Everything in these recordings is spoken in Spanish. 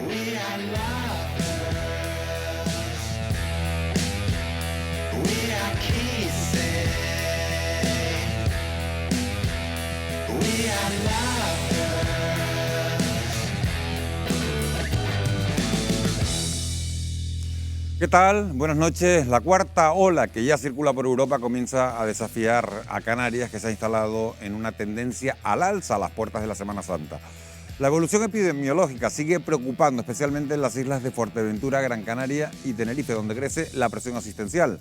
We are lovers. We are kissing. We are lovers. ¿Qué tal? Buenas noches. La cuarta ola que ya circula por Europa comienza a desafiar a Canarias, que se ha instalado en una tendencia al alza a las puertas de la Semana Santa. La evolución epidemiológica sigue preocupando, especialmente en las islas de Fuerteventura, Gran Canaria y Tenerife, donde crece la presión asistencial.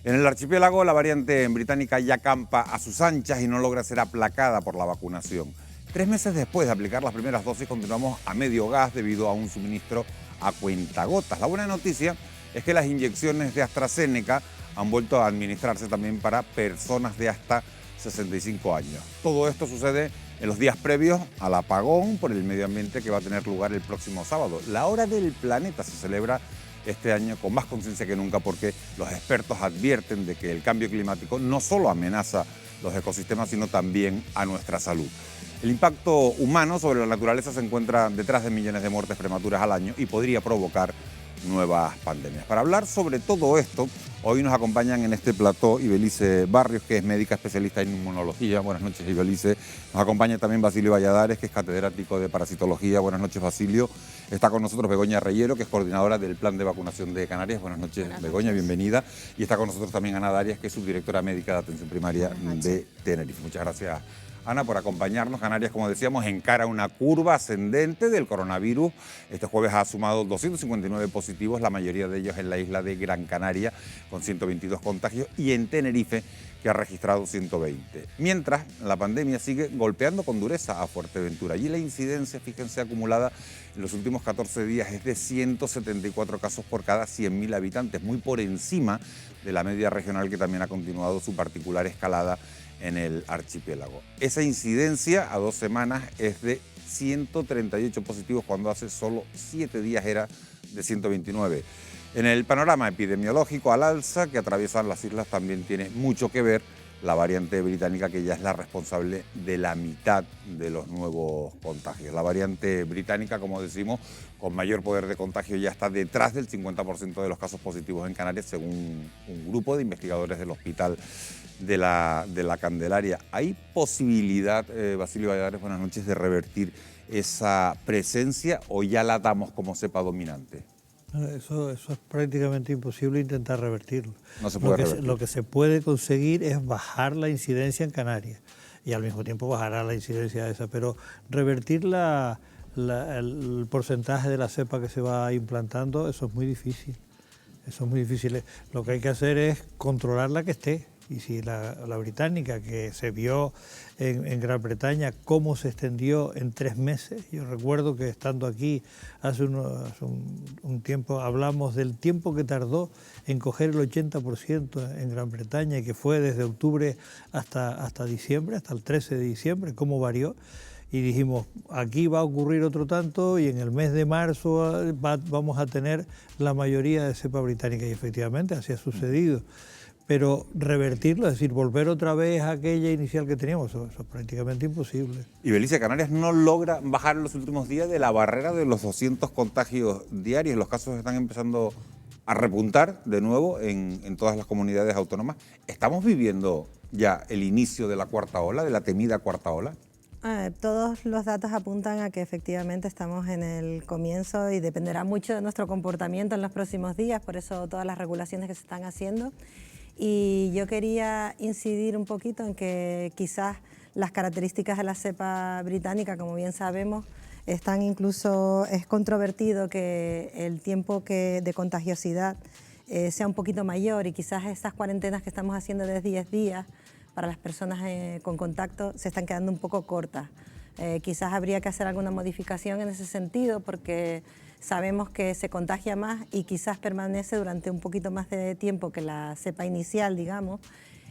En el archipiélago, la variante británica ya campa a sus anchas y no logra ser aplacada por la vacunación. 3 meses después de aplicar las primeras dosis, continuamos a medio gas debido a un suministro a cuentagotas. La buena noticia es que las inyecciones de AstraZeneca han vuelto a administrarse también para personas de hasta 65 años. Todo esto sucede en los días previos al apagón por el medio ambiente que va a tener lugar el próximo sábado. La Hora del Planeta se celebra este año con más conciencia que nunca porque los expertos advierten de que el cambio climático no solo amenaza los ecosistemas, sino también a nuestra salud. El impacto humano sobre la naturaleza se encuentra detrás de millones de muertes prematuras al año y podría provocar nuevas pandemias. Para hablar sobre todo esto, hoy nos acompañan en este plató Ibelice Barrios, que es médica especialista en inmunología. Buenas noches, Ibelice. Nos acompaña también Basilio Valladares, que es catedrático de parasitología. Buenas noches, Basilio. Está con nosotros Begoña Reyero, que es coordinadora del Plan de Vacunación de Canarias. Buenas noches, Begoña, bienvenida. Y está con nosotros también Ana Darias, que es subdirectora médica de atención primaria de Tenerife. Muchas gracias, Ana, por acompañarnos. Canarias, como decíamos, encara una curva ascendente del coronavirus. Este jueves ha sumado 259 positivos, la mayoría de ellos en la isla de Gran Canaria, con 122 contagios, y en Tenerife, que ha registrado 120. Mientras, la pandemia sigue golpeando con dureza a Fuerteventura. Allí la incidencia, fíjense, acumulada en los últimos 14 días es de 174 casos por cada 100.000 habitantes, muy por encima de la media regional, que también ha continuado su particular escalada en el archipiélago. Esa incidencia a 2 semanas es de 138 positivos cuando hace solo 7 días era de 129. En el panorama epidemiológico al alza que atraviesan las islas también tiene mucho que ver la variante británica, que ya es la responsable de la mitad de los nuevos contagios. La variante británica, como decimos, con mayor poder de contagio, ya está detrás del 50% de los casos positivos en Canarias, según un grupo de investigadores del Hospital de la Candelaria. ¿Hay posibilidad, Basilio Valladares, buenas noches, de revertir esa presencia o ya la damos como cepa dominante? Eso es prácticamente imposible intentar revertirlo. No se puede revertir. Lo que se puede conseguir es bajar la incidencia en Canarias y al mismo tiempo bajará la incidencia esa, pero revertir el porcentaje de la cepa que se va implantando, eso es muy difícil. Eso es muy difícil. Lo que hay que hacer es controlar la que esté. Y si la británica, que se vio en Gran Bretaña cómo se extendió en 3 meses, yo recuerdo que estando aquí hace un tiempo hablamos del tiempo que tardó en coger el 80% en Gran Bretaña, y que fue desde octubre hasta diciembre, hasta el 13 de diciembre, cómo varió. Y dijimos, aquí va a ocurrir otro tanto y en el mes de marzo vamos a tener la mayoría de cepa británica, y efectivamente así ha sucedido. Pero revertirlo, es decir, volver otra vez a aquella inicial que teníamos, eso es prácticamente imposible. Y Belice, Canarias no logra bajar en los últimos días de la barrera de los 200 contagios diarios. Los casos están empezando a repuntar de nuevo en todas las comunidades autónomas. ¿Estamos viviendo ya el inicio de la cuarta ola, de la temida cuarta ola? Todos los datos apuntan a que efectivamente estamos en el comienzo y dependerá mucho de nuestro comportamiento en los próximos días, por eso todas las regulaciones que se están haciendo. Y yo quería incidir un poquito en que quizás las características de la cepa británica, como bien sabemos, están incluso, es controvertido que el tiempo de contagiosidad sea un poquito mayor, y quizás esas cuarentenas que estamos haciendo de 10 días para las personas con contacto se están quedando un poco cortas. Quizás habría que hacer alguna modificación en ese sentido, porque sabemos que se contagia más y quizás permanece durante un poquito más de tiempo que la cepa inicial, digamos,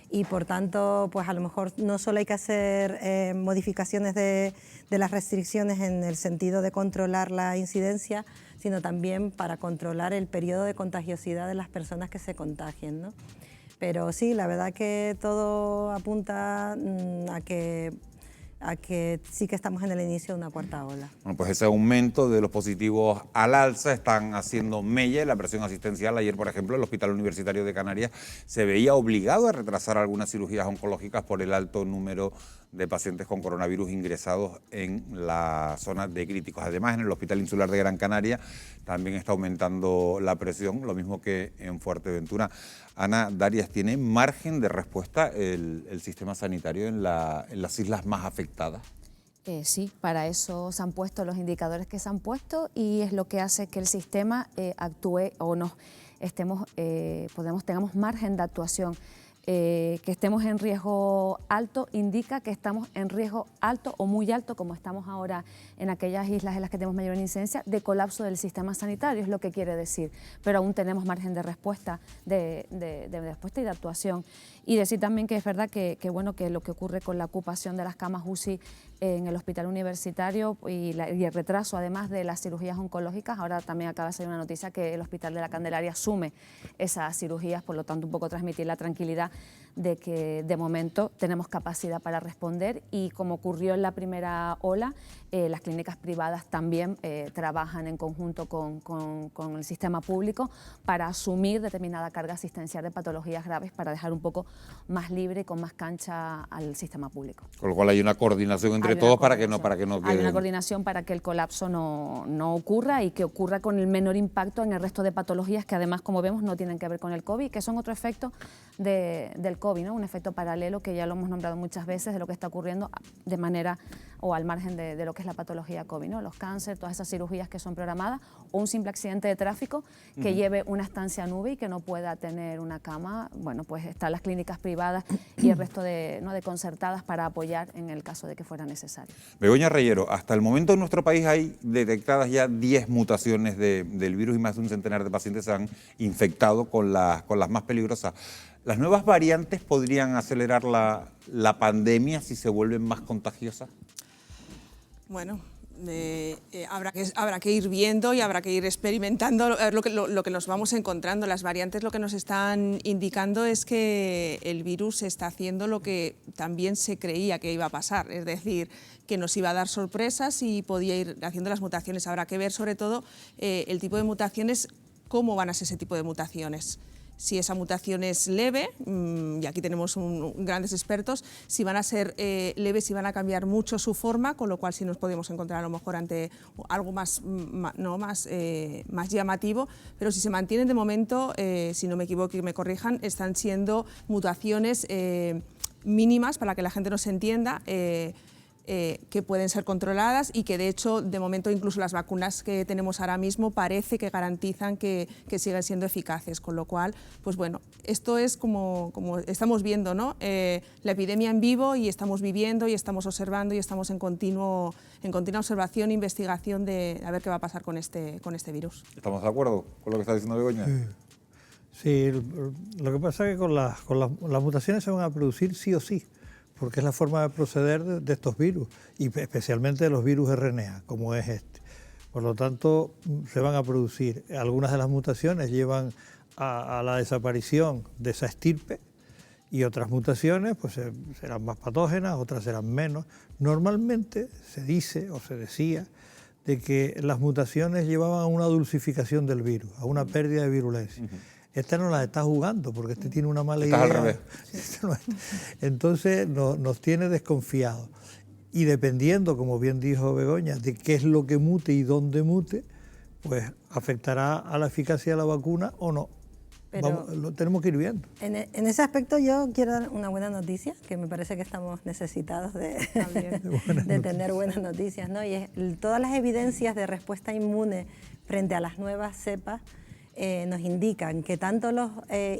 y por tanto, pues a lo mejor no solo hay que hacer modificaciones de las restricciones en el sentido de controlar la incidencia, sino también para controlar el periodo de contagiosidad de las personas que se contagien, ¿no? Pero sí, la verdad que todo apunta a que a que sí que estamos en el inicio de una cuarta ola. Bueno, pues ese aumento de los positivos al alza están haciendo mella en la presión asistencial. Ayer, por ejemplo, el Hospital Universitario de Canarias se veía obligado a retrasar algunas cirugías oncológicas por el alto número de pacientes con coronavirus ingresados en la zona de críticos. Además, en el Hospital Insular de Gran Canaria también está aumentando la presión, lo mismo que en Fuerteventura. Ana Darias, ¿tiene margen de respuesta el sistema sanitario en las islas más afectadas? Sí, para eso se han puesto los indicadores que se han puesto y es lo que hace que el sistema actúe o no tengamos margen de actuación. Que estemos en riesgo alto indica que estamos en riesgo alto o muy alto, como estamos ahora en aquellas islas en las que tenemos mayor incidencia, de colapso del sistema sanitario, es lo que quiere decir. Pero aún tenemos margen de respuesta, de respuesta y de actuación. Y decir también que es verdad que lo que ocurre con la ocupación de las camas UCI en el hospital universitario y el retraso además de las cirugías oncológicas, ahora también acaba de salir una noticia que el Hospital de la Candelaria asume esas cirugías, por lo tanto un poco transmitir la tranquilidad de que de momento tenemos capacidad para responder y como ocurrió en la primera ola, las clínicas privadas también trabajan en conjunto con el sistema público para asumir determinada carga asistencial de patologías graves para dejar un poco más libre y con más cancha al sistema público. Con lo cual hay una coordinación entre todos para que no quede... Hay una coordinación para que el colapso no ocurra y que ocurra con el menor impacto en el resto de patologías que además, como vemos, no tienen que ver con el COVID, que son otro efecto del COVID, ¿no? Un efecto paralelo que ya lo hemos nombrado muchas veces de lo que está ocurriendo de manera o al margen de lo que es la patología COVID, ¿no? Los cánceres, todas esas cirugías que son programadas o un simple accidente de tráfico que lleve una estancia nube y que no pueda tener una cama. Bueno, pues están las clínicas privadas y el resto de concertadas para apoyar en el caso de que fuera necesario. Begoña Reyero, hasta el momento en nuestro país hay detectadas ya 10 mutaciones del virus y más de un centenar de pacientes se han infectado con las más peligrosas. ¿Las nuevas variantes podrían acelerar la pandemia si se vuelven más contagiosas? Bueno, habrá que ir viendo y habrá que ir experimentando lo que nos vamos encontrando. Las variantes lo que nos están indicando es que el virus está haciendo lo que también se creía que iba a pasar, es decir, que nos iba a dar sorpresas y podía ir haciendo las mutaciones. Habrá que ver sobre todo el tipo de mutaciones, cómo van a ser ese tipo de mutaciones. Si esa mutación es leve, y aquí tenemos grandes expertos, si van a ser leves, si van a cambiar mucho su forma, con lo cual sí nos podemos encontrar a lo mejor ante algo más llamativo, pero si se mantienen de momento, si no me equivoco y me corrijan, están siendo mutaciones mínimas para que la gente nos entienda, que pueden ser controladas y que de hecho de momento incluso las vacunas que tenemos ahora mismo parece que garantizan que siguen siendo eficaces, con lo cual pues bueno, esto es como estamos viendo, ¿no? La epidemia en vivo y estamos viviendo y estamos observando y estamos en continua observación e investigación de a ver qué va a pasar con este virus. ¿Estamos de acuerdo con lo que está diciendo Begoña? Sí, lo que pasa es que con las mutaciones se van a producir sí o sí, porque es la forma de proceder de estos virus, y especialmente de los virus RNA, como es este. Por lo tanto, se van a producir. Algunas de las mutaciones llevan a la desaparición de esa estirpe, y otras mutaciones pues serán más patógenas, otras serán menos. Normalmente se dice o se decía de que las mutaciones llevaban a una dulcificación del virus, a una pérdida de virulencia. Esta no la está jugando porque este tiene una mala idea. Estás al revés. Entonces nos tiene desconfiados. Y dependiendo, como bien dijo Begoña, de qué es lo que mute y dónde mute, pues afectará a la eficacia de la vacuna o no. Lo tenemos que ir viendo. En ese aspecto yo quiero dar una buena noticia, que me parece que estamos necesitados de tener buenas noticias, ¿no? Y es todas las evidencias de respuesta inmune frente a las nuevas cepas nos indican que tanto los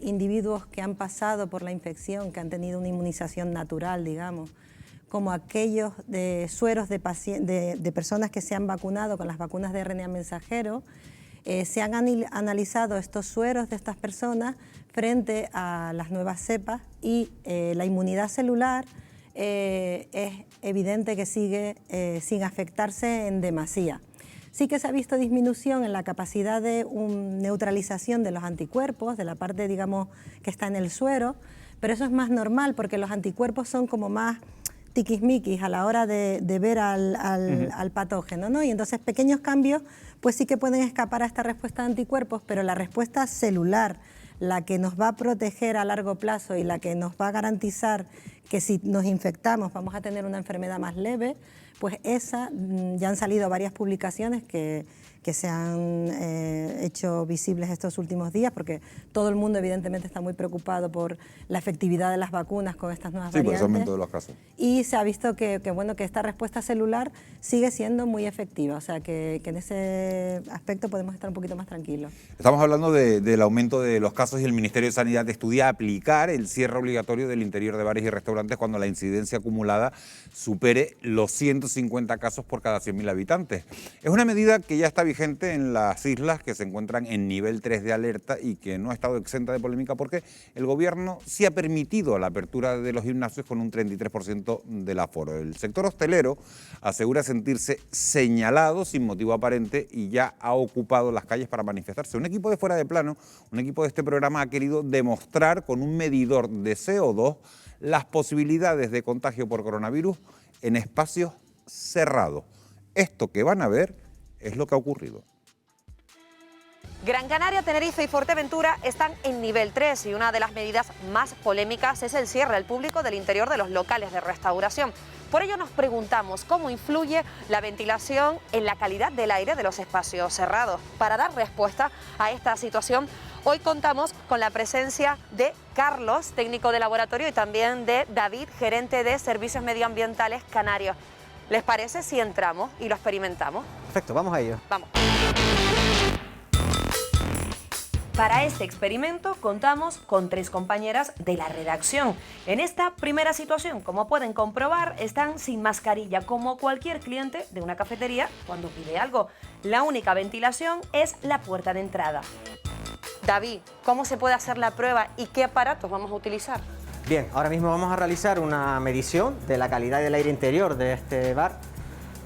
individuos que han pasado por la infección, que han tenido una inmunización natural, digamos, como aquellos de sueros de personas que se han vacunado con las vacunas de RNA mensajero, se han analizado estos sueros de estas personas frente a las nuevas cepas y la inmunidad celular es evidente que sigue sin afectarse en demasía. Sí que se ha visto disminución en la capacidad de neutralización de los anticuerpos, de la parte, digamos, que está en el suero, pero eso es más normal porque los anticuerpos son como más tiquismiquis a la hora de ver al patógeno, ¿no? Y entonces pequeños cambios pues sí que pueden escapar a esta respuesta de anticuerpos, pero la respuesta celular, la que nos va a proteger a largo plazo y la que nos va a garantizar que si nos infectamos vamos a tener una enfermedad más leve, pues esa, ya han salido varias publicaciones que se han hecho visibles estos últimos días, porque todo el mundo evidentemente está muy preocupado por la efectividad de las vacunas con estas nuevas Sí, por ese variantes. aumento de los casos. Y se ha visto que esta respuesta celular sigue siendo muy efectiva, o sea que en ese aspecto podemos estar un poquito más tranquilos. Estamos hablando del aumento de los casos y el Ministerio de Sanidad estudia aplicar el cierre obligatorio del interior de bares y restaurantes cuando la incidencia acumulada supere los 150 casos por cada 100.000 habitantes. Es una medida que ya está vigente en las islas que se encuentran en nivel 3 de alerta y que no ha estado exenta de polémica porque el gobierno sí ha permitido la apertura de los gimnasios con un 33% del aforo. El sector hostelero asegura sentirse señalado sin motivo aparente y ya ha ocupado las calles para manifestarse. Un equipo de Fuera de Plano, un equipo de este programa ha querido demostrar con un medidor de CO2 las posibilidades de contagio por coronavirus en espacios cerrados. Esto que van a ver es lo que ha ocurrido. Gran Canaria, Tenerife y Fuerteventura están en nivel 3 y una de las medidas más polémicas es el cierre al público del interior de los locales de restauración. Por ello nos preguntamos cómo influye la ventilación en la calidad del aire de los espacios cerrados. Para dar respuesta a esta situación, hoy contamos con la presencia de Carlos, técnico de laboratorio, y también de David, gerente de Servicios Medioambientales Canarios. ¿Les parece si entramos y lo experimentamos? Perfecto, vamos a ello. Vamos. Para este experimento contamos con 3 compañeras de la redacción. En esta primera situación, como pueden comprobar, están sin mascarilla, como cualquier cliente de una cafetería cuando pide algo. La única ventilación es la puerta de entrada. David, ¿cómo se puede hacer la prueba y qué aparatos vamos a utilizar? Bien, ahora mismo vamos a realizar una medición de la calidad del aire interior de este bar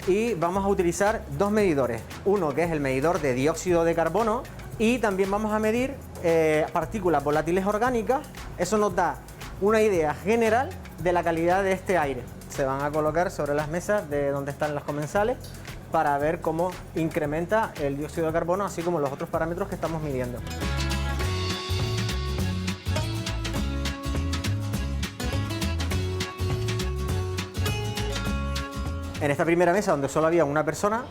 y vamos a utilizar 2 medidores. Uno que es el medidor de dióxido de carbono y también vamos a medir partículas volátiles orgánicas. Eso nos da una idea general de la calidad de este aire. Se van a colocar sobre las mesas de donde están las comensales para ver cómo incrementa el dióxido de carbono, así como los otros parámetros que estamos midiendo. En esta primera mesa, donde solo había una persona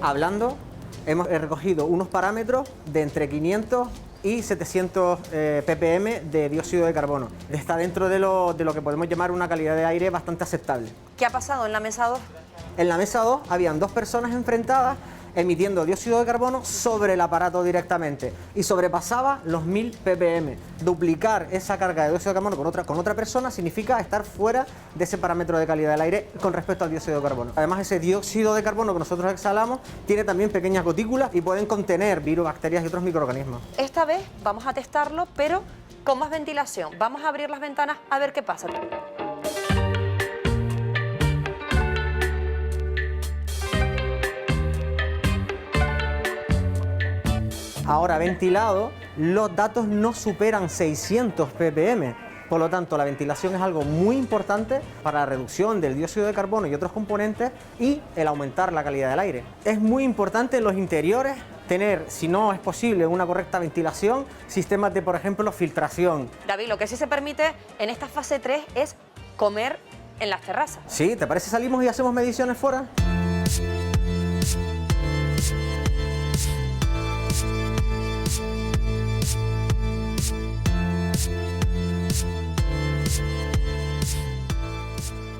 hablando, hemos recogido unos parámetros de entre 500 y 700 ppm de dióxido de carbono. Está dentro de lo que podemos llamar una calidad de aire bastante aceptable. ¿Qué ha pasado en la mesa 2? En la mesa 2 habían 2 personas enfrentadas emitiendo dióxido de carbono sobre el aparato directamente y sobrepasaba los 1000 ppm. Duplicar esa carga de dióxido de carbono con otra persona significa estar fuera de ese parámetro de calidad del aire con respecto al dióxido de carbono. Además, ese dióxido de carbono que nosotros exhalamos tiene también pequeñas gotículas y pueden contener virus, bacterias y otros microorganismos. Esta vez vamos a testarlo, pero con más ventilación. Vamos a abrir las ventanas a ver qué pasa. Ahora ventilado, los datos no superan 600 ppm. Por lo tanto, la ventilación es algo muy importante para la reducción del dióxido de carbono y otros componentes y el aumentar la calidad del aire. Es muy importante en los interiores tener, si no es posible, una correcta ventilación, sistemas de, por ejemplo, filtración. David, lo que sí se permite en esta fase 3 es comer en las terrazas. Sí, ¿te parece salimos y hacemos mediciones fuera?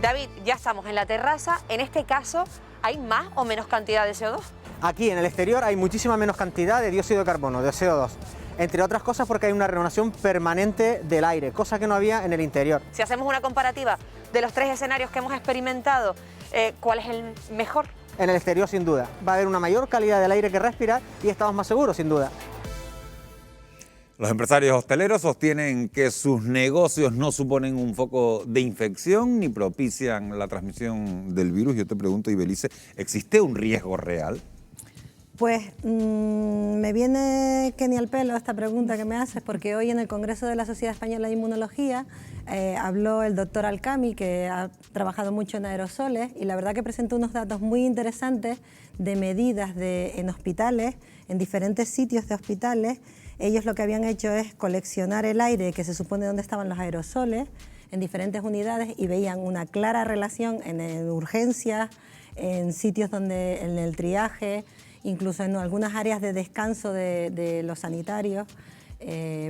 David, ya estamos en la terraza. En este caso, ¿hay más o menos cantidad de CO2? Aquí en el exterior hay muchísima menos cantidad de dióxido de carbono, de CO2. Entre otras cosas porque hay una renovación permanente del aire, cosa que no había en el interior. Si hacemos una comparativa de los 3 escenarios que hemos experimentado, ¿cuál es el mejor? En el exterior, sin duda. Va a haber una mayor calidad del aire que respirar y estamos más seguros, sin duda. Los empresarios hosteleros sostienen que sus negocios no suponen un foco de infección ni propician la transmisión del virus. Yo te pregunto, Ibelice, ¿existe un riesgo real? Pues me viene que ni al pelo esta pregunta que me haces, porque hoy en el Congreso de la Sociedad Española de Inmunología habló el doctor Alcami, que ha trabajado mucho en aerosoles, y la verdad que presentó unos datos muy interesantes de medidas en hospitales, en diferentes sitios de hospitales. Ellos lo que habían hecho es coleccionar el aire que se supone donde estaban los aerosoles en diferentes unidades y veían una clara relación en urgencias, en sitios donde en el triaje, incluso en algunas áreas de descanso de los sanitarios,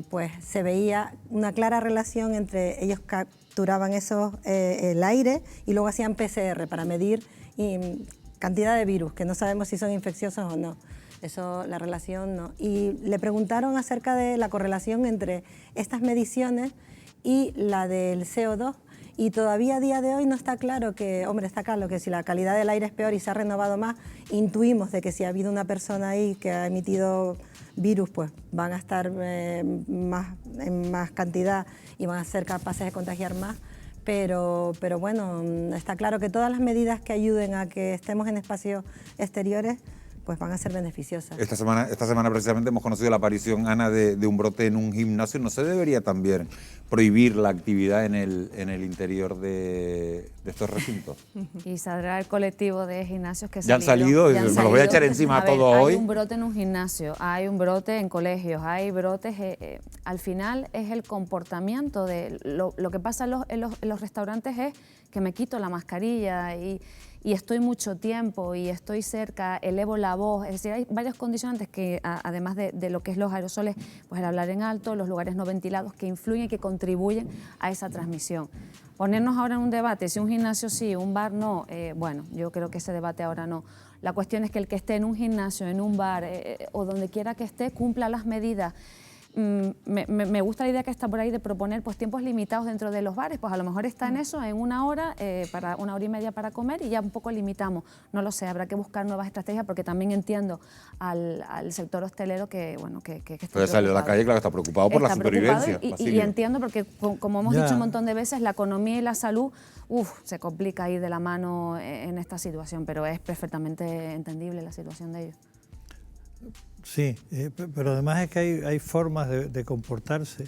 pues se veía una clara relación entre ellos capturaban el aire y luego hacían PCR para medir cantidad de virus, que no sabemos si son infecciosos o no. Eso, la relación no. Y le preguntaron acerca de la correlación entre estas mediciones y la del CO2, y todavía a día de hoy no está claro que, hombre, está claro que si la calidad del aire es peor y se ha renovado más, intuimos de que si ha habido una persona ahí que ha emitido virus, pues van a estar en más cantidad y van a ser capaces de contagiar más. Pero bueno, está claro que todas las medidas que ayuden a que estemos en espacios exteriores pues van a ser beneficiosas. Esta semana precisamente hemos conocido la aparición, Ana, de un brote en un gimnasio. ¿No se debería también prohibir la actividad en el interior de estos recintos? Y saldrá el colectivo de gimnasios que ya han salido, me los voy a echar encima a todos hoy. Hay un brote en un gimnasio, hay un brote en colegios, hay brotes, al final es el comportamiento de lo que pasa en los restaurantes es que me quito la mascarilla y estoy mucho tiempo y estoy cerca, elevo la voz, es decir, hay varios condicionantes que además de lo que es los aerosoles, pues el hablar en alto, los lugares no ventilados que influyen y que contribuyen a esa transmisión. Ponernos ahora en un debate, si un gimnasio sí, un bar no, bueno, yo creo que ese debate ahora no. La cuestión es que el que esté en un gimnasio, en un bar o donde quiera que esté, cumpla las medidas. Me gusta la idea que está por ahí de proponer pues tiempos limitados dentro de los bares, pues a lo mejor está en eso, en una hora, para 1 hora y media para comer y ya un poco limitamos, no lo sé, habrá que buscar nuevas estrategias porque también entiendo al sector hostelero que, bueno, que puede salir a la calle, claro, está preocupado por la supervivencia. Y entiendo porque, como hemos dicho un montón de veces, la economía y la salud, se complica ir de la mano en esta situación, pero es perfectamente entendible la situación de ellos. Sí, pero además es que hay formas de comportarse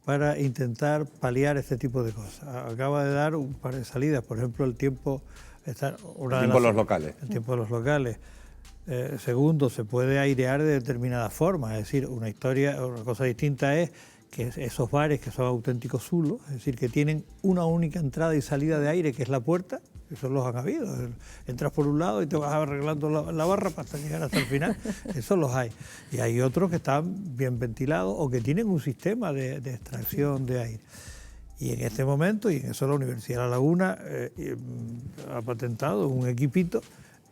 para intentar paliar este tipo de cosas. Acaba de dar un par de salidas, por ejemplo, el tiempo de los locales. El tiempo de los locales. Segundo, se puede airear de determinadas formas, es decir, una cosa distinta es que esos bares que son auténticos zulos, es decir, que tienen una única entrada y salida de aire, que es la puerta, eso los han habido. Entras por un lado y te vas arreglando la barra hasta llegar hasta el final, eso los hay. Y hay otros que están bien ventilados o que tienen un sistema de extracción de aire. Y en este momento, y en eso la Universidad de La Laguna ha patentado un equipito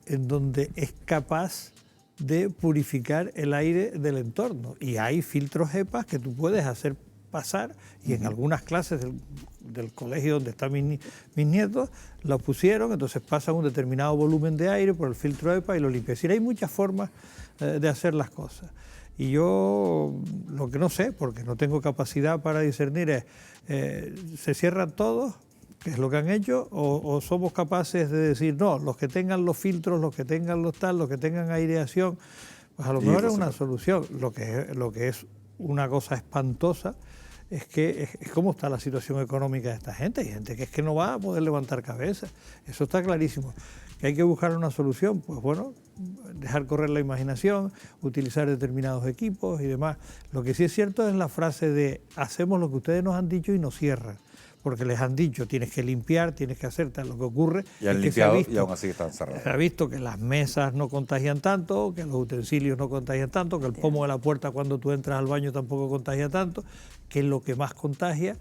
en donde es capaz de purificar el aire del entorno. Y hay filtros EPA que tú puedes hacer pasar, y en algunas clases del colegio donde están mis nietos, lo pusieron, entonces pasan un determinado volumen de aire por el filtro EPA y lo limpian. Es decir, hay muchas formas de hacer las cosas. Y yo lo que no sé, porque no tengo capacidad para discernir es, ¿se cierran todos? ¿Qué es lo que han hecho? ¿O somos capaces de decir, no, los que tengan los filtros, los que tengan los que tengan aireación, pues a lo mejor es una solución. Lo que es una cosa espantosa es que es cómo está la situación económica de esta gente. Hay gente que es que no va a poder levantar cabeza. Eso está clarísimo. ¿Que hay que buscar una solución? Pues bueno, dejar correr la imaginación, utilizar determinados equipos y demás. Lo que sí es cierto es la frase de hacemos lo que ustedes nos han dicho y nos cierran. Porque les han dicho, tienes que limpiar, tienes que hacer tal. Lo que ocurre y han limpiado y aún así están cerrados. Se ha visto que las mesas no contagian tanto, que los utensilios no contagian tanto, que el pomo de la puerta cuando tú entras al baño tampoco contagia tanto, que lo que más contagia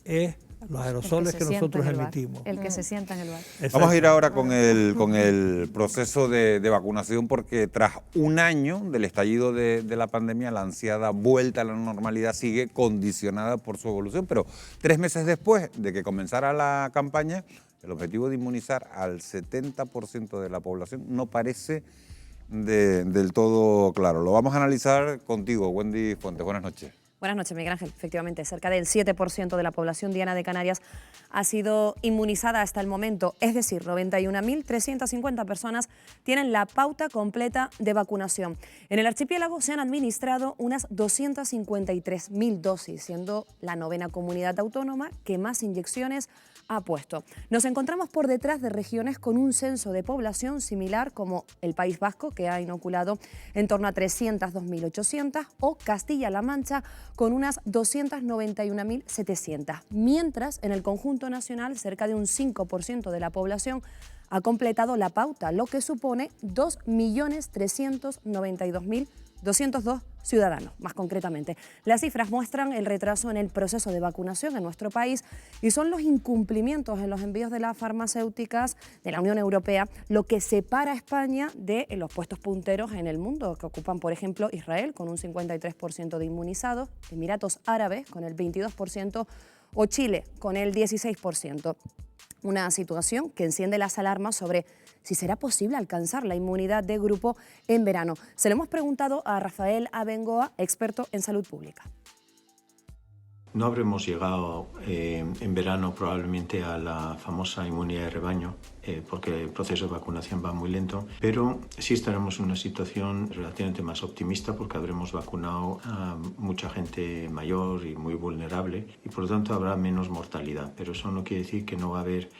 es los aerosoles que nosotros emitimos. El que se sienta en el bar. Vamos a ir ahora con el proceso de vacunación, porque tras un año del estallido de la pandemia, la ansiada vuelta a la normalidad sigue condicionada por su evolución, pero 3 meses después de que comenzara la campaña, el objetivo de inmunizar al 70% de la población no parece del todo claro. Lo vamos a analizar contigo, Wendy Fuentes. Buenas noches. Buenas noches, Miguel Ángel. Efectivamente, cerca del 7% de la población diana de Canarias ha sido inmunizada hasta el momento. Es decir, 91.350 personas tienen la pauta completa de vacunación. En el archipiélago se han administrado unas 253.000 dosis, siendo la 9ª comunidad autónoma que más inyecciones ha puesto. Nos encontramos por detrás de regiones con un censo de población similar como el País Vasco, que ha inoculado en torno a 302.800, o Castilla-La Mancha, con unas 291.700. Mientras, en el conjunto nacional, cerca de un 5% de la población ha completado la pauta, lo que supone 2.392.202 ciudadanos, más concretamente. Las cifras muestran el retraso en el proceso de vacunación en nuestro país y son los incumplimientos en los envíos de las farmacéuticas de la Unión Europea lo que separa a España de los puestos punteros en el mundo, que ocupan, por ejemplo, Israel con un 53% de inmunizados, Emiratos Árabes con el 22% o Chile con el 16%. Una situación que enciende las alarmas sobre si será posible alcanzar la inmunidad de grupo en verano. Se lo hemos preguntado a Rafael Abengoa, experto en salud pública. No habremos llegado en verano probablemente a la famosa inmunidad de rebaño, porque el proceso de vacunación va muy lento, pero sí estaremos en una situación relativamente más optimista porque habremos vacunado a mucha gente mayor y muy vulnerable y por lo tanto habrá menos mortalidad, pero eso no quiere decir que no va a haber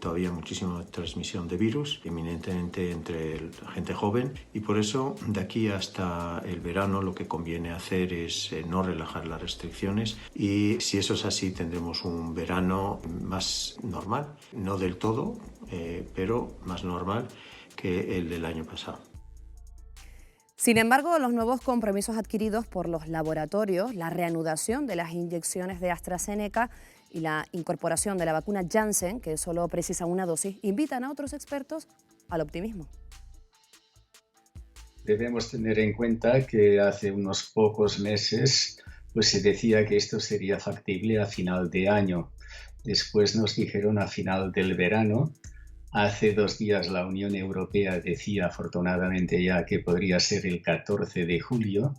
todavía muchísima transmisión de virus, eminentemente entre la gente joven, y por eso de aquí hasta el verano lo que conviene hacer es no relajar las restricciones, y si eso es así tendremos un verano más normal, no del todo, pero más normal que el del año pasado. Sin embargo, los nuevos compromisos adquiridos por los laboratorios, la reanudación de las inyecciones de AstraZeneca y la incorporación de la vacuna Janssen, que solo precisa una dosis, invitan a otros expertos al optimismo. Debemos tener en cuenta que hace unos pocos meses se decía que esto sería factible a final de año. Después nos dijeron a final del verano. Hace 2 días la Unión Europea decía afortunadamente ya que podría ser el 14 de julio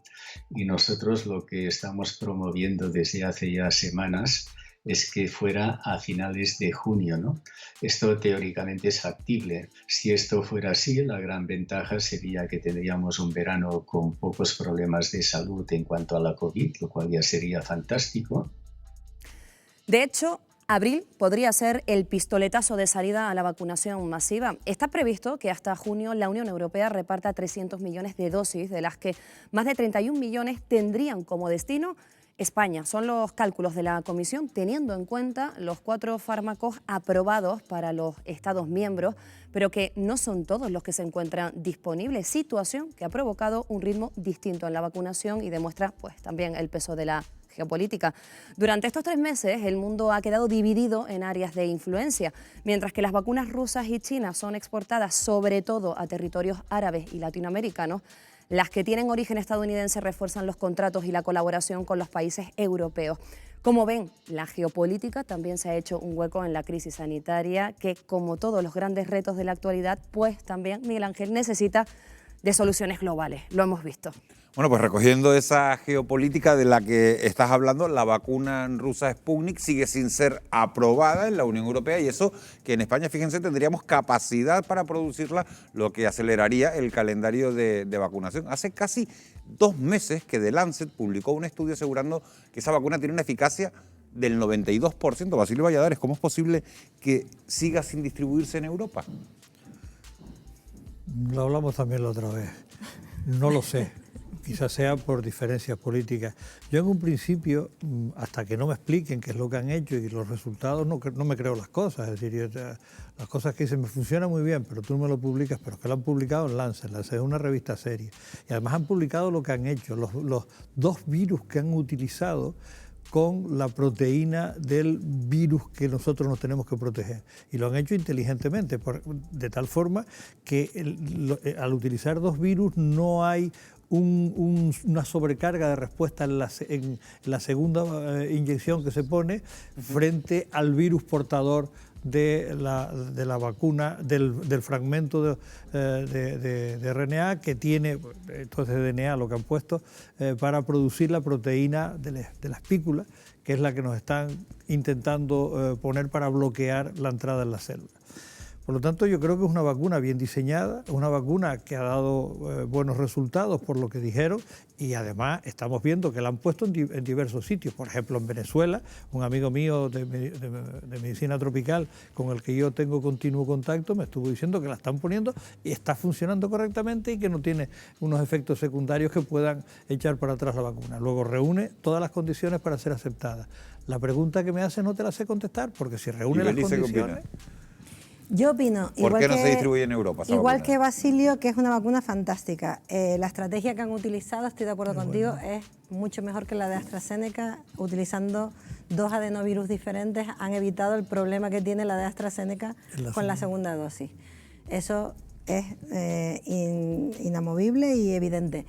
y nosotros lo que estamos promoviendo desde hace ya semanas es que fuera a finales de junio, ¿no? Esto teóricamente es factible. Si esto fuera así, la gran ventaja sería que tendríamos un verano con pocos problemas de salud en cuanto a la COVID, lo cual ya sería fantástico. De hecho, abril podría ser el pistoletazo de salida a la vacunación masiva. Está previsto que hasta junio la Unión Europea reparta 300 millones de dosis, de las que más de 31 millones tendrían como destino España. Son los cálculos de la Comisión, teniendo en cuenta los 4 fármacos aprobados para los Estados miembros, pero que no son todos los que se encuentran disponibles, situación que ha provocado un ritmo distinto en la vacunación y demuestra también el peso de la geopolítica. Durante estos 3 meses, el mundo ha quedado dividido en áreas de influencia, mientras que las vacunas rusas y chinas son exportadas sobre todo a territorios árabes y latinoamericanos. Las que tienen origen estadounidense refuerzan los contratos y la colaboración con los países europeos. Como ven, la geopolítica también se ha hecho un hueco en la crisis sanitaria que, como todos los grandes retos de la actualidad, también, Miguel Ángel, necesita de soluciones globales. Lo hemos visto. Bueno, pues recogiendo esa geopolítica de la que estás hablando, la vacuna rusa Sputnik sigue sin ser aprobada en la Unión Europea y eso que en España, fíjense, tendríamos capacidad para producirla, lo que aceleraría el calendario de vacunación. Hace casi 2 meses que The Lancet publicó un estudio asegurando que esa vacuna tiene una eficacia del 92%. Basilio Valladares, ¿cómo es posible que siga sin distribuirse en Europa? Lo hablamos también la otra vez. No lo sé. Quizás sea por diferencias políticas. Yo en un principio, hasta que no me expliquen qué es lo que han hecho y los resultados, no me creo las cosas. Es decir, las cosas que dicen me funcionan muy bien, pero tú no me lo publicas, pero que lo han publicado en Lancet. Lancet es una revista seria. Y además han publicado lo que han hecho, los 2 virus que han utilizado con la proteína del virus que nosotros nos tenemos que proteger. Y lo han hecho inteligentemente, de tal forma que al utilizar 2 virus no hay una sobrecarga de respuesta en la segunda inyección que se pone frente al virus portador de la vacuna, del fragmento de RNA que tiene, entonces de DNA lo que han puesto, para producir la proteína de la espícula, que es la que nos están intentando poner para bloquear la entrada en la célula. Por lo tanto, yo creo que es una vacuna bien diseñada, una vacuna que ha dado buenos resultados por lo que dijeron, y además estamos viendo que la han puesto en diversos sitios. Por ejemplo, en Venezuela, un amigo mío de medicina tropical con el que yo tengo continuo contacto me estuvo diciendo que la están poniendo y está funcionando correctamente y que no tiene unos efectos secundarios que puedan echar para atrás la vacuna. Luego reúne todas las condiciones para ser aceptada. La pregunta que me hace no te la sé contestar, porque si reúne las condiciones... Yo opino, ¿Por qué no se distribuye en Europa esa igual vacuna? que Basilio, que es una vacuna fantástica. La estrategia que han utilizado, estoy de acuerdo contigo, es mucho mejor que la de AstraZeneca. Utilizando 2 adenovirus diferentes han evitado el problema que tiene la de AstraZeneca con la segunda dosis. Eso es inamovible y evidente.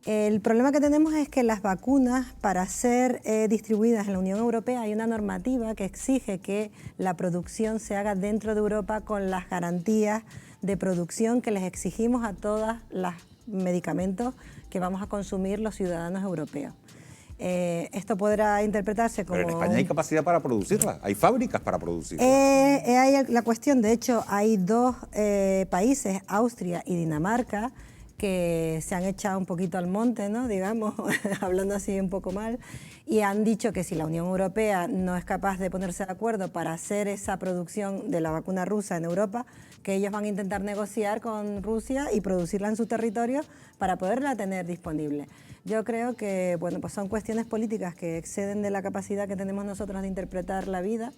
El problema que tenemos es que las vacunas, para ser distribuidas en la Unión Europea, hay una normativa que exige que la producción se haga dentro de Europa con las garantías de producción que les exigimos a todos los medicamentos que vamos a consumir los ciudadanos europeos. Esto podrá interpretarse como... Pero en España hay capacidad para producirla, hay fábricas para producirla. Hay la cuestión, de hecho, hay 2 países, Austria y Dinamarca, que se han echado un poquito al monte, ¿no? Digamos, hablando así un poco mal, y han dicho que si la Unión Europea no es capaz de ponerse de acuerdo para hacer esa producción de la vacuna rusa en Europa, que ellos van a intentar negociar con Rusia y producirla en su territorio para poderla tener disponible. Yo creo que, bueno, pues son cuestiones políticas que exceden de la capacidad que tenemos nosotros de interpretar la vida.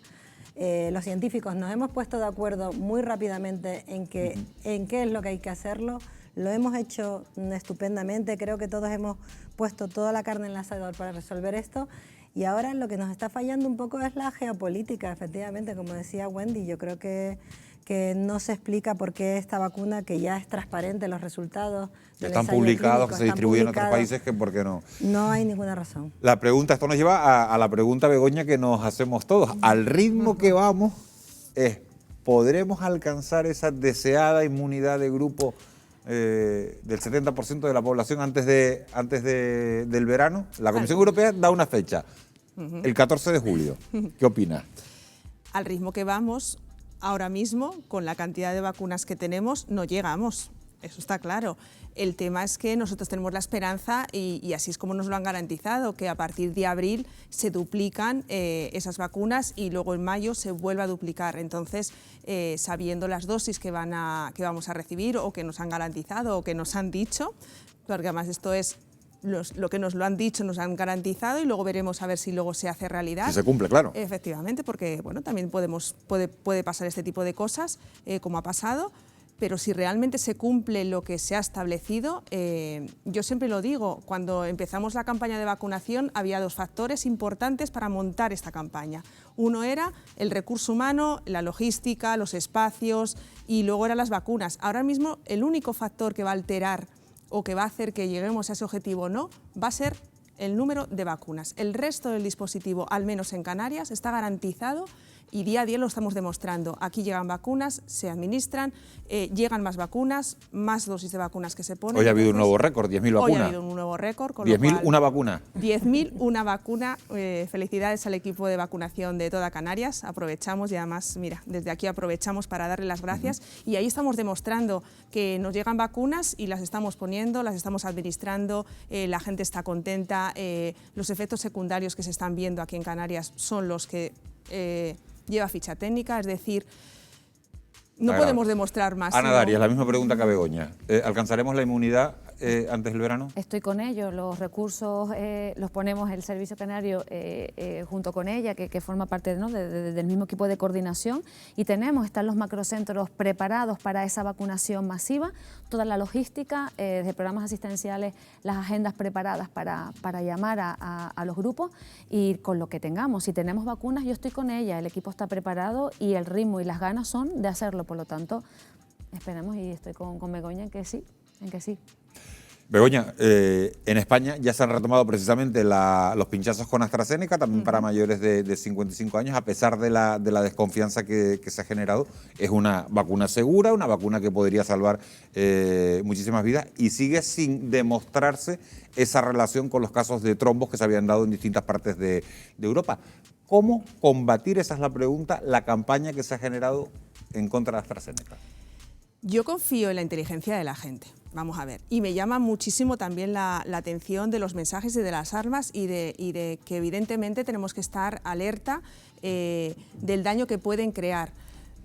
Los científicos nos hemos puesto de acuerdo muy rápidamente en qué es lo que hay que hacerlo. Lo hemos hecho estupendamente, creo que todos hemos puesto toda la carne en el asador para resolver esto, y ahora lo que nos está fallando un poco es la geopolítica, efectivamente, como decía Wendy. Yo creo que no se explica por qué esta vacuna, que ya es transparente los resultados del Están ensayo publicados, clínico, que se están distribuyen en otros publicados, países, que ¿por qué no? no hay ninguna razón. La pregunta, esto nos lleva a la pregunta, Begoña, que nos hacemos todos. Al ritmo que vamos, ¿podremos alcanzar esa deseada inmunidad de grupo del 70% de la población antes del verano? La Comisión Europea da una fecha, el 14 de julio. ¿Qué opinas? Al ritmo que vamos, ahora mismo, con la cantidad de vacunas que tenemos, no llegamos. Eso está claro. El tema es que nosotros tenemos la esperanza, y así es como nos lo han garantizado, que a partir de abril se duplican esas vacunas y luego en mayo se vuelve a duplicar. Entonces, sabiendo las dosis que vamos a recibir, o que nos han garantizado, o que nos han dicho, porque además esto es lo que nos lo han dicho, nos han garantizado, y luego veremos a ver si luego se hace realidad. Si se cumple, claro. Efectivamente, porque bueno, también puede pasar este tipo de cosas, como ha pasado. Pero si realmente se cumple lo que se ha establecido, yo siempre lo digo, cuando empezamos la campaña de vacunación había 2 factores importantes para montar esta campaña. Uno era el recurso humano, la logística, los espacios, y luego eran las vacunas. Ahora mismo el único factor que va a alterar o que va a hacer que lleguemos a ese objetivo o no, va a ser el número de vacunas. El resto del dispositivo, al menos en Canarias, está garantizado, y día a día lo estamos demostrando. Aquí llegan vacunas, se administran, llegan más vacunas, más dosis de vacunas que se ponen. Hoy ha habido un nuevo récord, 10.000 vacunas. Hoy ha habido un nuevo récord. 10.000 una vacuna. 10.000 una vacuna. Felicidades al equipo de vacunación de toda Canarias. Aprovechamos, y además, mira, desde aquí aprovechamos para darle las gracias. Y ahí estamos demostrando que nos llegan vacunas y las estamos poniendo, las estamos administrando, la gente está contenta. Los efectos secundarios que se están viendo aquí en Canarias son los que lleva ficha técnica, es decir, no podemos demostrar más. Ana Darias, la misma pregunta que a Begoña. ¿Alcanzaremos la inmunidad antes del verano? Estoy con ellos, los recursos los ponemos el Servicio Canario junto con ella, que forma parte, ¿no?, del mismo equipo de coordinación, y están los macrocentros preparados para esa vacunación masiva, toda la logística, desde programas asistenciales, las agendas preparadas para llamar a los grupos, y con lo que tengamos. Si tenemos vacunas, yo estoy con ella, el equipo está preparado y el ritmo y las ganas son de hacerlo, por lo tanto, esperemos, y estoy con Begoña en que sí. Begoña, en España ya se han retomado precisamente los pinchazos con AstraZeneca, también para mayores de 55 años, a pesar de la desconfianza que se ha generado. Es una vacuna segura, una vacuna que podría salvar muchísimas vidas, y sigue sin demostrarse esa relación con los casos de trombos que se habían dado en distintas partes de Europa. ¿Cómo combatir, esa es la pregunta, la campaña que se ha generado en contra de AstraZeneca? Yo confío en la inteligencia de la gente, vamos a ver, y me llama muchísimo también la atención de los mensajes y de las armas y de que evidentemente tenemos que estar alerta del daño que pueden crear.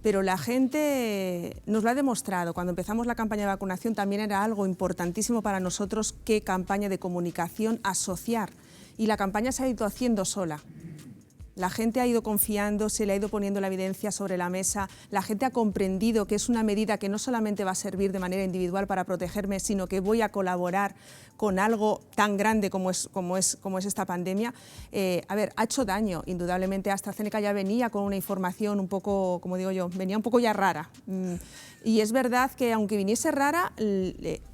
Pero la gente nos lo ha demostrado. Cuando empezamos la campaña de vacunación también era algo importantísimo para nosotros qué campaña de comunicación asociar, y la campaña se ha ido haciendo sola. La gente ha ido confiando, se le ha ido poniendo la evidencia sobre la mesa, la gente ha comprendido que es una medida que no solamente va a servir de manera individual para protegerme, sino que voy a colaborar con algo tan grande como es esta pandemia. A ver, ha hecho daño, indudablemente. AstraZeneca ya venía con una información un poco, como digo yo, venía un poco ya rara. Y es verdad que aunque viniese rara,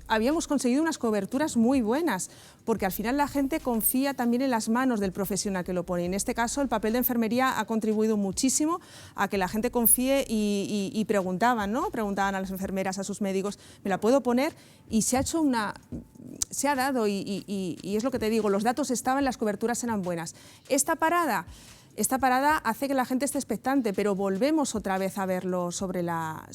habíamos conseguido unas coberturas muy buenas, porque al final la gente confía también en las manos del profesional que lo pone. En este caso, el papel de enfermería ha contribuido muchísimo a que la gente confíe y preguntaban, ¿no? Preguntaban a las enfermeras, a sus médicos, ¿me la puedo poner? Y se ha dado, y es lo que te digo, los datos estaban, las coberturas eran buenas. Esta parada hace que la gente esté expectante, pero volvemos otra vez a verlo sobre la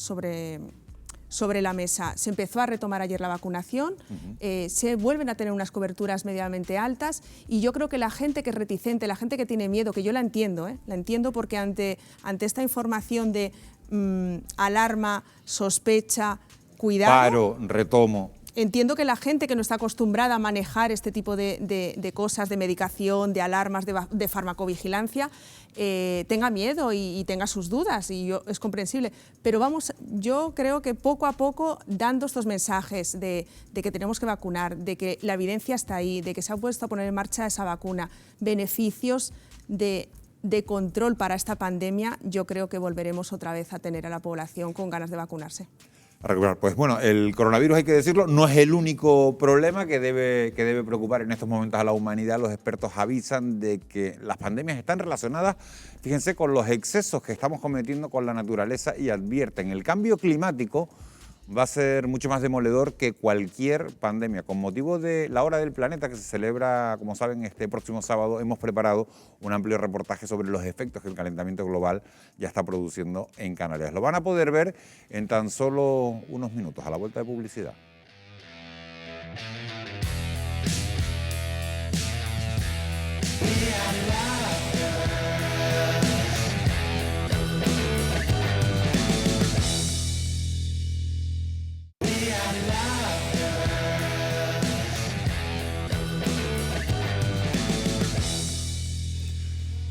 mesa. Se empezó a retomar ayer la vacunación, se vuelven a tener unas coberturas medianamente altas, y yo creo que la gente que es reticente, la gente que tiene miedo, que yo la entiendo porque ante esta información de alarma, sospecha, cuidado... Paro, retomo... Entiendo que la gente que no está acostumbrada a manejar este tipo de cosas, de medicación, de alarmas, de farmacovigilancia, tenga miedo y tenga sus dudas, y es comprensible. Pero yo creo que poco a poco, dando estos mensajes de que tenemos que vacunar, de que la evidencia está ahí, de que se ha puesto a poner en marcha esa vacuna, beneficios de control para esta pandemia, yo creo que volveremos otra vez a tener a la población con ganas de vacunarse. A recuperar. Pues bueno, el coronavirus, hay que decirlo, no es el único problema que debe preocupar en estos momentos a la humanidad. Los expertos avisan de que las pandemias están relacionadas, fíjense, con los excesos que estamos cometiendo con la naturaleza, y advierten: el cambio climático va a ser mucho más demoledor que cualquier pandemia. Con motivo de la Hora del Planeta, que se celebra, como saben, este próximo sábado, hemos preparado un amplio reportaje sobre los efectos que el calentamiento global ya está produciendo en Canarias. Lo van a poder ver en tan solo unos minutos, a la vuelta de publicidad.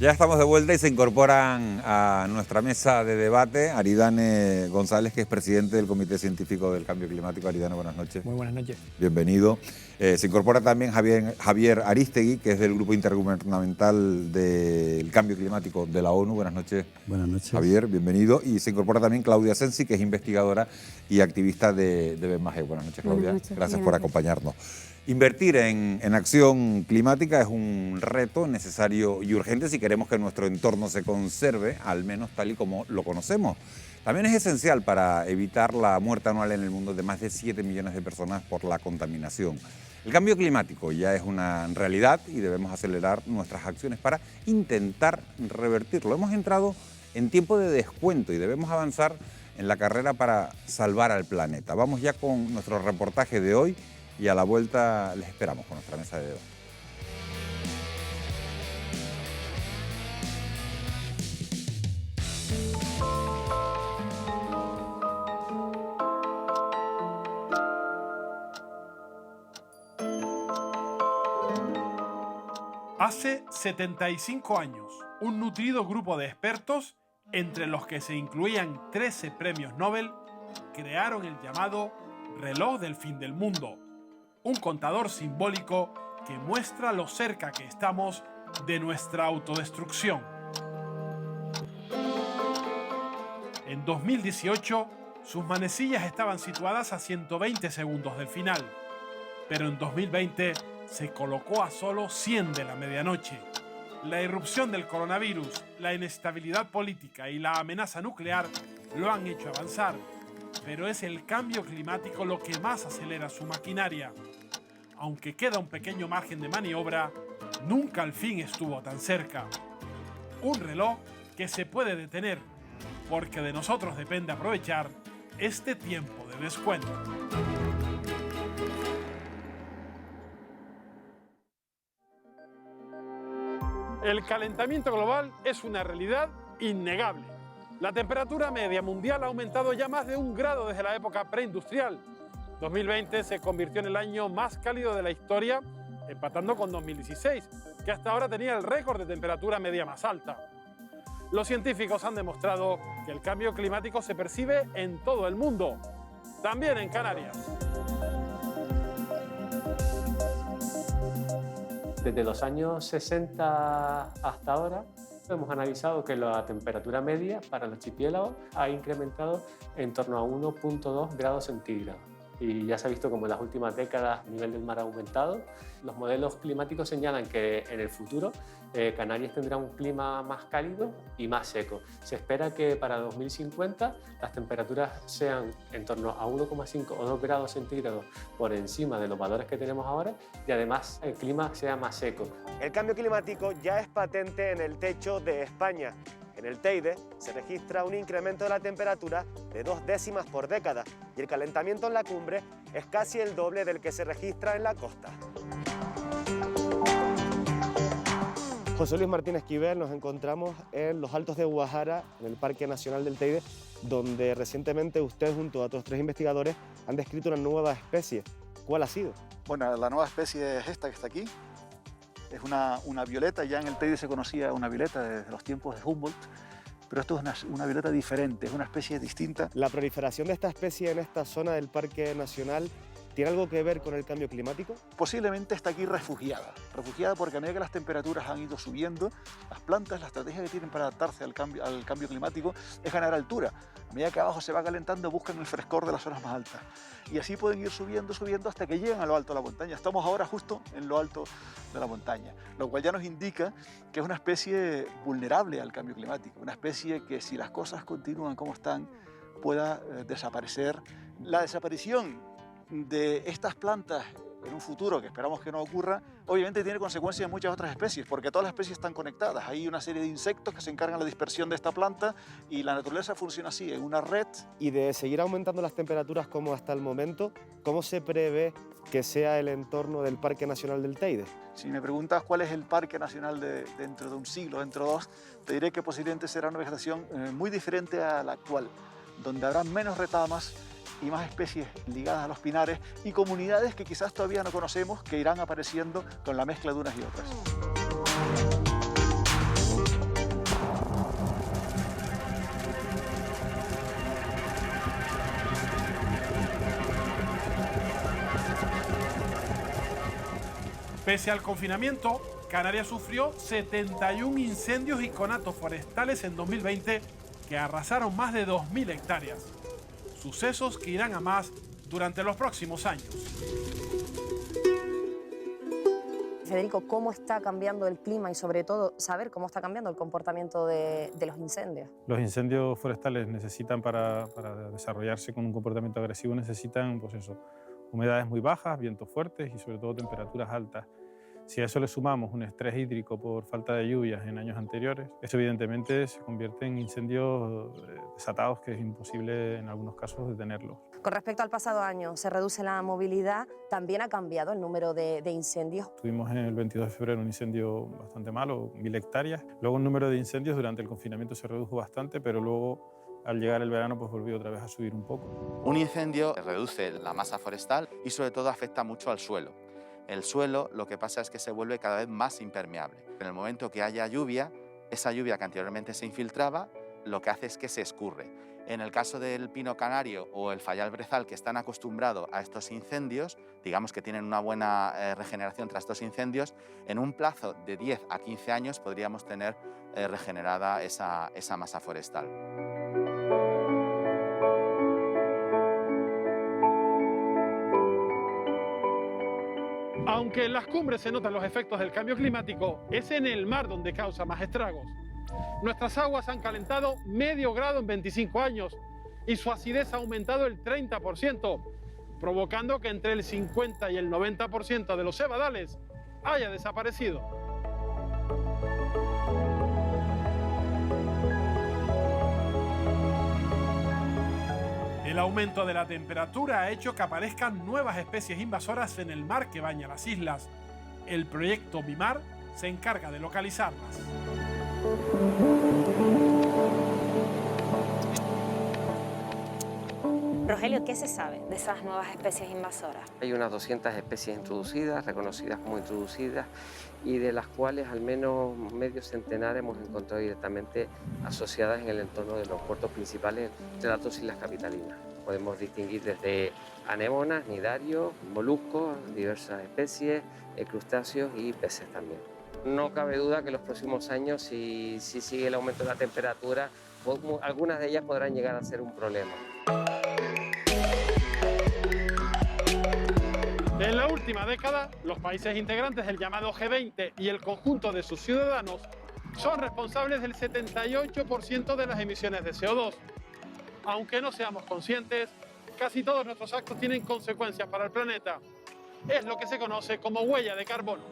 Ya estamos de vuelta y se incorporan a nuestra mesa de debate Aridane González, que es presidente del Comité Científico del Cambio Climático. Aridane, buenas noches. Muy buenas noches. Bienvenido. Se incorpora también Javier Arístegui, que es del Grupo Intergubernamental del Cambio Climático de la ONU. Buenas noches. Buenas noches. Javier, bienvenido. Y se incorpora también Claudia Sensi, que es investigadora y activista de BEMAGE. Buenas noches, Claudia. Buenas noches. Gracias por acompañarnos. Invertir en acción climática es un reto necesario y urgente si queremos que nuestro entorno se conserve, al menos tal y como lo conocemos. También es esencial para evitar la muerte anual en el mundo de más de 7 millones de personas por la contaminación. El cambio climático ya es una realidad y debemos acelerar nuestras acciones para intentar revertirlo. Hemos entrado en tiempo de descuento y debemos avanzar en la carrera para salvar al planeta. Vamos ya con nuestro reportaje de hoy. Y a la vuelta les esperamos con nuestra mesa de debate. Hace 75 años, un nutrido grupo de expertos, entre los que se incluían 13 premios Nobel, crearon el llamado reloj del fin del mundo. Un contador simbólico que muestra lo cerca que estamos de nuestra autodestrucción. En 2018, sus manecillas estaban situadas a 120 segundos del final. pero en 2020 se colocó a solo 100 de la medianoche. La irrupción del coronavirus, la inestabilidad política y la amenaza nuclear lo han hecho avanzar, pero es el cambio climático lo que más acelera su maquinaria. Aunque queda un pequeño margen de maniobra, nunca al fin estuvo tan cerca. Un reloj que se puede detener, porque de nosotros depende aprovechar este tiempo de descuento. El calentamiento global es una realidad innegable. La temperatura media mundial ha aumentado ya más de 1 grado desde la época preindustrial. 2020 se convirtió en el año más cálido de la historia, empatando con 2016, que hasta ahora tenía el récord de temperatura media más alta. Los científicos han demostrado que el cambio climático se percibe en todo el mundo, también en Canarias. Desde los años 60 hasta ahora, hemos analizado que la temperatura media para el archipiélago ha incrementado en torno a 1,2 grados centígrados. Y ya se ha visto como en las últimas décadas el nivel del mar ha aumentado. Los modelos climáticos señalan que en el futuro Canarias tendrá un clima más cálido y más seco. Se espera que para 2050 las temperaturas sean en torno a 1,5 o 2 grados centígrados por encima de los valores que tenemos ahora y además el clima sea más seco. El cambio climático ya es patente en el techo de España. En el Teide se registra un incremento de la temperatura de 2 décimas por década y el calentamiento en la cumbre es casi el doble del que se registra en la costa. José Luis Martín Esquivel, nos encontramos en los Altos de Guajara, en el Parque Nacional del Teide, donde recientemente usted junto a otros 3 investigadores han descrito una nueva especie. ¿Cuál ha sido? Bueno, la nueva especie es esta que está aquí. Es una violeta, ya en el Teide se conocía una violeta desde los tiempos de Humboldt, pero esto es una violeta diferente, es una especie distinta. ¿La proliferación de esta especie en esta zona del Parque Nacional tiene algo que ver con el cambio climático? Posiblemente está aquí refugiada porque a medida que las temperaturas han ido subiendo, las plantas, la estrategia que tienen para adaptarse al cambio climático es ganar altura. A medida que abajo se va calentando, buscan el frescor de las zonas más altas. Y así pueden ir subiendo hasta que llegan a lo alto de la montaña. Estamos ahora justo en lo alto de la montaña, lo cual ya nos indica que es una especie vulnerable al cambio climático, una especie que si las cosas continúan como están, pueda desaparecer. La desaparición de estas plantas en un futuro, que esperamos que no ocurra, obviamente tiene consecuencias en muchas otras especies, porque todas las especies están conectadas. Hay una serie de insectos que se encargan de la dispersión de esta planta y la naturaleza funciona así, en una red. Y de seguir aumentando las temperaturas como hasta el momento, ¿cómo se prevé que sea el entorno del Parque Nacional del Teide? Si me preguntas cuál es el Parque Nacional dentro de un siglo, dentro de 2, te diré que posiblemente será una vegetación muy diferente a la actual, donde habrá menos retamas y más especies ligadas a los pinares y comunidades que quizás todavía no conocemos que irán apareciendo con la mezcla de unas y otras. Pese al confinamiento, Canarias sufrió 71 incendios y conatos forestales en 2020 que arrasaron más de 2.000 hectáreas. Sucesos que irán a más durante los próximos años. Federico, ¿cómo está cambiando el clima y sobre todo saber cómo está cambiando el comportamiento de los incendios? Los incendios forestales necesitan para desarrollarse con un comportamiento agresivo, necesitan pues eso, humedades muy bajas, vientos fuertes y sobre todo temperaturas altas. Si a eso le sumamos un estrés hídrico por falta de lluvias en años anteriores, eso evidentemente se convierte en incendios desatados que es imposible en algunos casos detenerlos. Con respecto al pasado año, se reduce la movilidad, también ha cambiado el número de incendios. Tuvimos el 22 de febrero un incendio bastante malo, 1.000 hectáreas. Luego el número de incendios durante el confinamiento se redujo bastante, pero luego al llegar el verano pues volvió otra vez a subir un poco. Un incendio reduce la masa forestal y sobre todo afecta mucho al suelo. El suelo lo que pasa es que se vuelve cada vez más impermeable. En el momento que haya lluvia, esa lluvia que anteriormente se infiltraba, lo que hace es que se escurre. En el caso del pino canario o el fayal brezal, que están acostumbrados a estos incendios, digamos que tienen una buena regeneración tras estos incendios, en un plazo de 10 a 15 años podríamos tener regenerada esa masa forestal. Aunque en las cumbres se notan los efectos del cambio climático, es en el mar donde causa más estragos. Nuestras aguas han calentado medio grado en 25 años y su acidez ha aumentado el 30%, provocando que entre el 50 y el 90% de los cebadales haya desaparecido. El aumento de la temperatura ha hecho que aparezcan nuevas especies invasoras en el mar que baña las islas. El proyecto BIMAR se encarga de localizarlas. Rogelio, ¿qué se sabe de esas nuevas especies invasoras? Hay unas 200 especies introducidas, reconocidas como introducidas, y de las cuales al menos medio centenar hemos encontrado directamente asociadas en el entorno de los puertos principales de las dos islas capitalinas. Podemos distinguir desde anémonas, nidarios, moluscos, diversas especies, crustáceos y peces también. No cabe duda que en los próximos años, si sigue el aumento de la temperatura, algunas de ellas podrán llegar a ser un problema. En la última década, los países integrantes del llamado G20 y el conjunto de sus ciudadanos son responsables del 78% de las emisiones de CO2. Aunque no seamos conscientes, casi todos nuestros actos tienen consecuencias para el planeta. Es lo que se conoce como huella de carbono.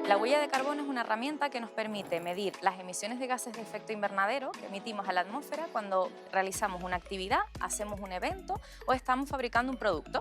La huella de carbono es una herramienta que nos permite medir las emisiones de gases de efecto invernadero que emitimos a la atmósfera cuando realizamos una actividad, hacemos un evento o estamos fabricando un producto.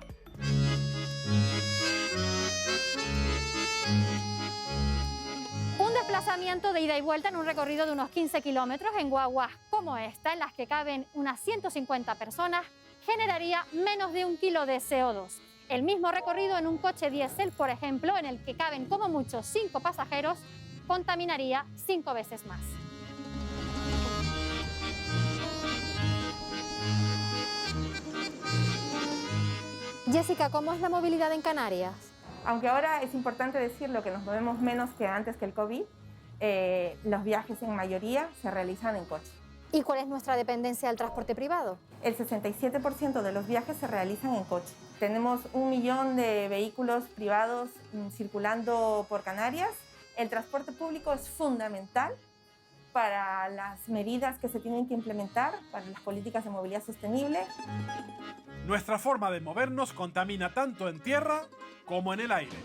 Un desplazamiento de ida y vuelta en un recorrido de unos 15 kilómetros en guaguas como esta, en las que caben unas 150 personas, generaría menos de 1 kilo de CO2. El mismo recorrido en un coche diésel, por ejemplo, en el que caben como mucho 5 pasajeros, contaminaría 5 veces más. Jessica, ¿cómo es la movilidad en Canarias? Aunque ahora es importante decirlo que nos movemos menos que antes que el COVID, los viajes en mayoría se realizan en coche. ¿Y cuál es nuestra dependencia del transporte privado? El 67% de los viajes se realizan en coche. Tenemos 1 millón de vehículos privados circulando por Canarias. El transporte público es fundamental para las medidas que se tienen que implementar, para las políticas de movilidad sostenible. Nuestra forma de movernos contamina tanto en tierra como en el aire.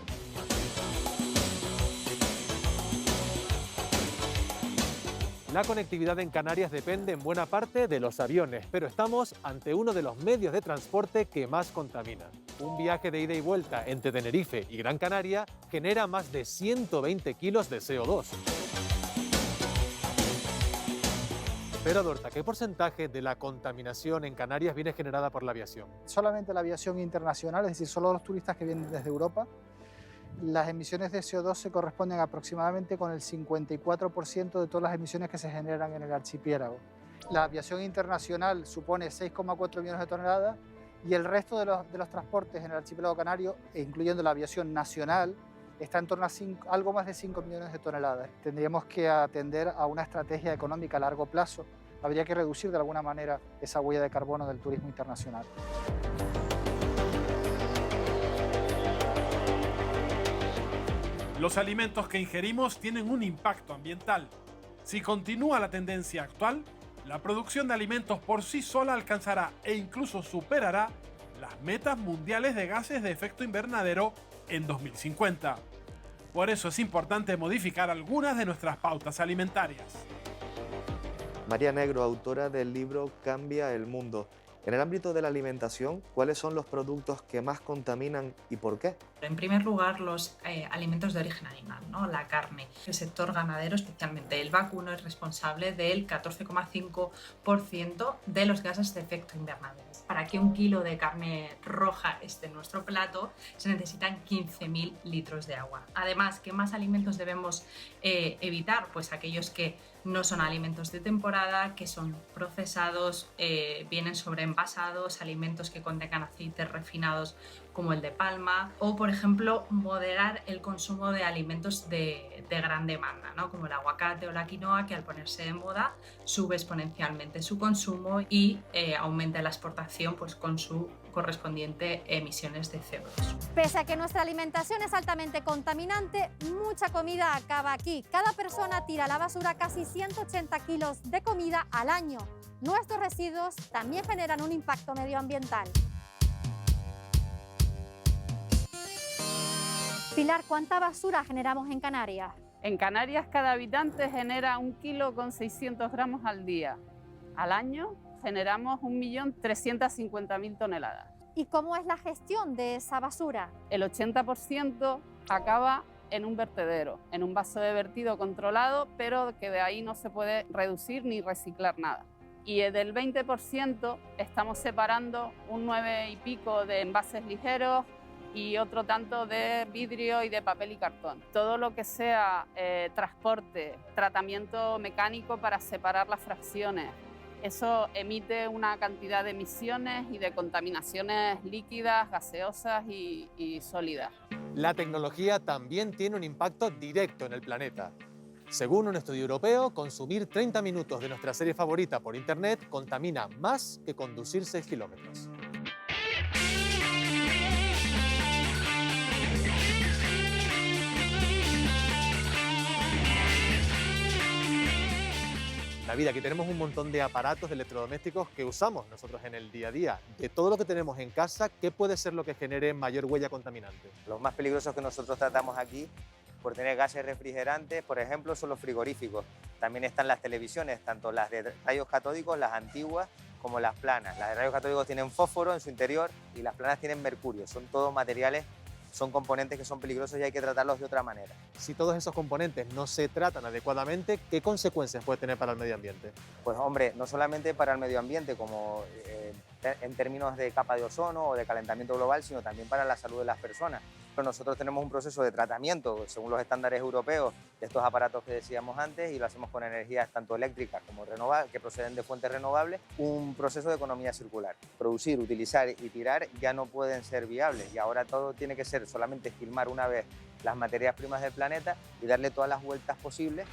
La conectividad en Canarias depende en buena parte de los aviones, pero estamos ante uno de los medios de transporte que más contaminan. Un viaje de ida y vuelta entre Tenerife y Gran Canaria genera más de 120 kilos de CO2. Pero, Dorta, ¿qué porcentaje de la contaminación en Canarias viene generada por la aviación? Solamente la aviación internacional, es decir, solo los turistas que vienen desde Europa. Las emisiones de CO2 se corresponden aproximadamente con el 54% de todas las emisiones que se generan en el archipiélago. La aviación internacional supone 6,4 millones de toneladas y el resto de los transportes en el archipiélago canario, incluyendo la aviación nacional, está en torno a algo más de 5 millones de toneladas. Tendríamos que atender a una estrategia económica a largo plazo. Habría que reducir de alguna manera esa huella de carbono del turismo internacional. Los alimentos que ingerimos tienen un impacto ambiental. Si continúa la tendencia actual, la producción de alimentos por sí sola alcanzará e incluso superará las metas mundiales de gases de efecto invernadero en 2050. Por eso es importante modificar algunas de nuestras pautas alimentarias. María Negro, autora del libro Cambia el Mundo. En el ámbito de la alimentación, ¿cuáles son los productos que más contaminan y por qué? En primer lugar, los alimentos de origen animal, ¿no? La carne. El sector ganadero, especialmente el vacuno, es responsable del 14,5% de los gases de efecto invernadero. Para que 1 kilo de carne roja esté en nuestro plato, se necesitan 15.000 litros de agua. Además, ¿qué más alimentos debemos evitar? Pues aquellos que no son alimentos de temporada, que son procesados, vienen sobreenvasados, alimentos que contengan aceites refinados como el de palma, o por ejemplo moderar el consumo de alimentos de gran demanda, ¿no? Como el aguacate o la quinoa, que al ponerse de moda sube exponencialmente su consumo y aumenta la exportación pues, con su correspondiente emisiones de CO2. Pese a que nuestra alimentación es altamente contaminante, mucha comida acaba aquí. Cada persona tira a la basura casi 180 kilos de comida al año. Nuestros residuos también generan un impacto medioambiental. Pilar, ¿cuánta basura generamos en Canarias? En Canarias cada habitante genera 1,6 kg al día. Al año generamos 1.350.000 toneladas. ¿Y cómo es la gestión de esa basura? El 80% acaba en un vertedero, en un vaso de vertido controlado, pero que de ahí no se puede reducir ni reciclar nada. Y del 20% estamos separando un 9 y pico de envases ligeros y otro tanto de vidrio y de papel y cartón. Todo lo que sea transporte, tratamiento mecánico para separar las fracciones, eso emite una cantidad de emisiones y de contaminaciones líquidas, gaseosas y sólidas. La tecnología también tiene un impacto directo en el planeta. Según un estudio europeo, consumir 30 minutos de nuestra serie favorita por internet contamina más que conducir 6 kilómetros. La vida, aquí tenemos un montón de aparatos de electrodomésticos que usamos nosotros en el día a día. De todo lo que tenemos en casa, ¿qué puede ser lo que genere mayor huella contaminante? Los más peligrosos que nosotros tratamos aquí, por tener gases refrigerantes, por ejemplo, son los frigoríficos. También están las televisiones, tanto las de rayos catódicos, las antiguas, como las planas. Las de rayos catódicos tienen fósforo en su interior y las planas tienen mercurio. Son todos materiales, son componentes que son peligrosos y hay que tratarlos de otra manera. Si todos esos componentes no se tratan adecuadamente, ¿qué consecuencias puede tener para el medio ambiente? Pues hombre, no solamente para el medio ambiente, como en términos de capa de ozono o de calentamiento global, sino también para la salud de las personas. Pero nosotros tenemos un proceso de tratamiento, según los estándares europeos, de estos aparatos que decíamos antes, y lo hacemos con energías tanto eléctricas como renovables, que proceden de fuentes renovables, un proceso de economía circular. Producir, utilizar y tirar ya no pueden ser viables, y ahora todo tiene que ser solamente filmar una vez las materias primas del planeta y darle todas las vueltas posibles.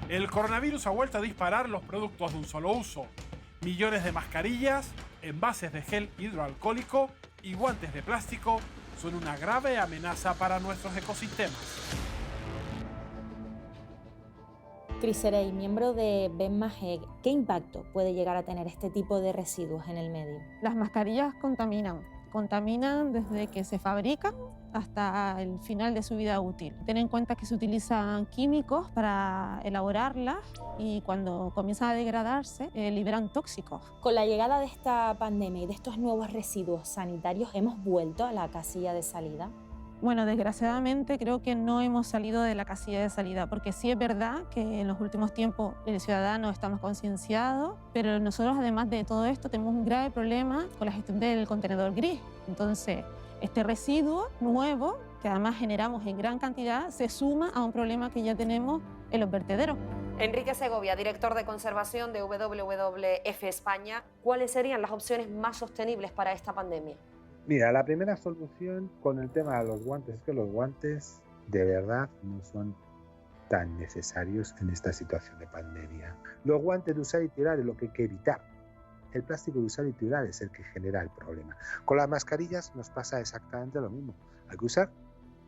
El coronavirus ha vuelto a disparar los productos de un solo uso. Millones de mascarillas, envases de gel hidroalcohólico y guantes de plástico son una grave amenaza para nuestros ecosistemas. Chris Erey, miembro de BenMaG, ¿qué impacto puede llegar a tener este tipo de residuos en el medio? Las mascarillas contaminan desde que se fabrican hasta el final de su vida útil. Ten en cuenta que se utilizan químicos para elaborarlas y cuando comienzan a degradarse liberan tóxicos. Con la llegada de esta pandemia y de estos nuevos residuos sanitarios, ¿hemos vuelto a la casilla de salida? Bueno, desgraciadamente creo que no hemos salido de la casilla de salida, porque sí es verdad que en los últimos tiempos el ciudadano está más concienciado, pero nosotros además de todo esto tenemos un grave problema con la gestión del contenedor gris. Entonces, este residuo nuevo, que además generamos en gran cantidad, se suma a un problema que ya tenemos en los vertederos. Enrique Segovia, director de conservación de WWF España, ¿cuáles serían las opciones más sostenibles para esta pandemia? Mira, la primera solución con el tema de los guantes es que los guantes de verdad no son tan necesarios en esta situación de pandemia. Los guantes de usar y tirar es lo que hay que evitar. El plástico de usar y tirar es el que genera el problema. Con las mascarillas nos pasa exactamente lo mismo. Hay que usar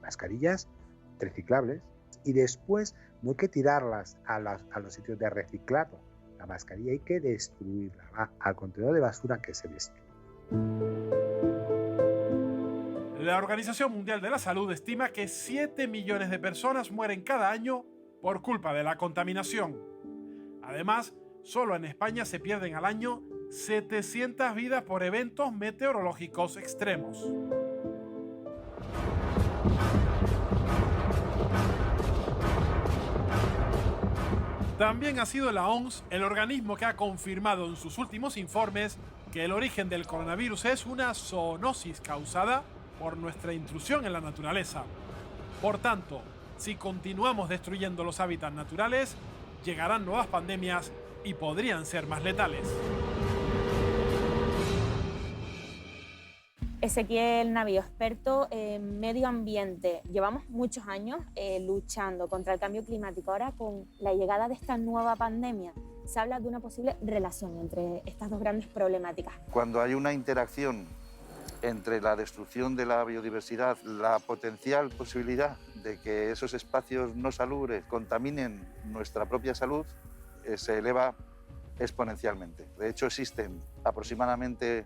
mascarillas reciclables y después no hay que tirarlas a los sitios de reciclado. La mascarilla hay que destruirla, va al contenedor de basura que se destruye. La Organización Mundial de la Salud estima que 7 millones de personas mueren cada año por culpa de la contaminación. Además, solo en España se pierden al año 700 vidas por eventos meteorológicos extremos. También ha sido la OMS el organismo que ha confirmado en sus últimos informes que el origen del coronavirus es una zoonosis causada por nuestra intrusión en la naturaleza. Por tanto, si continuamos destruyendo los hábitats naturales, llegarán nuevas pandemias y podrían ser más letales. Ezequiel Navío, experto en medio ambiente. Llevamos muchos años luchando contra el cambio climático. Ahora, con la llegada de esta nueva pandemia, se habla de una posible relación entre estas dos grandes problemáticas. Cuando hay una interacción entre la destrucción de la biodiversidad, la potencial posibilidad de que esos espacios no salubres contaminen nuestra propia salud, se eleva exponencialmente. De hecho, existen aproximadamente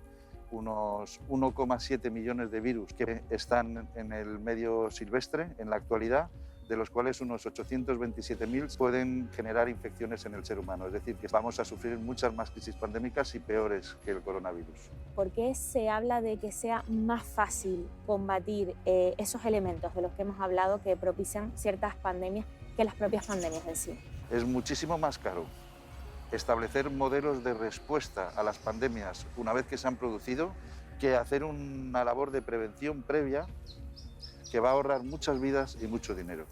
unos 1,7 millones de virus que están en el medio silvestre en la actualidad, de los cuales unos 827.000 pueden generar infecciones en el ser humano. Es decir, que vamos a sufrir muchas más crisis pandémicas y peores que el coronavirus. ¿Por qué se habla de que sea más fácil combatir esos elementos de los que hemos hablado que propician ciertas pandemias que las propias pandemias en sí? Es muchísimo más caro establecer modelos de respuesta a las pandemias una vez que se han producido que hacer una labor de prevención previa que va a ahorrar muchas vidas y mucho dinero.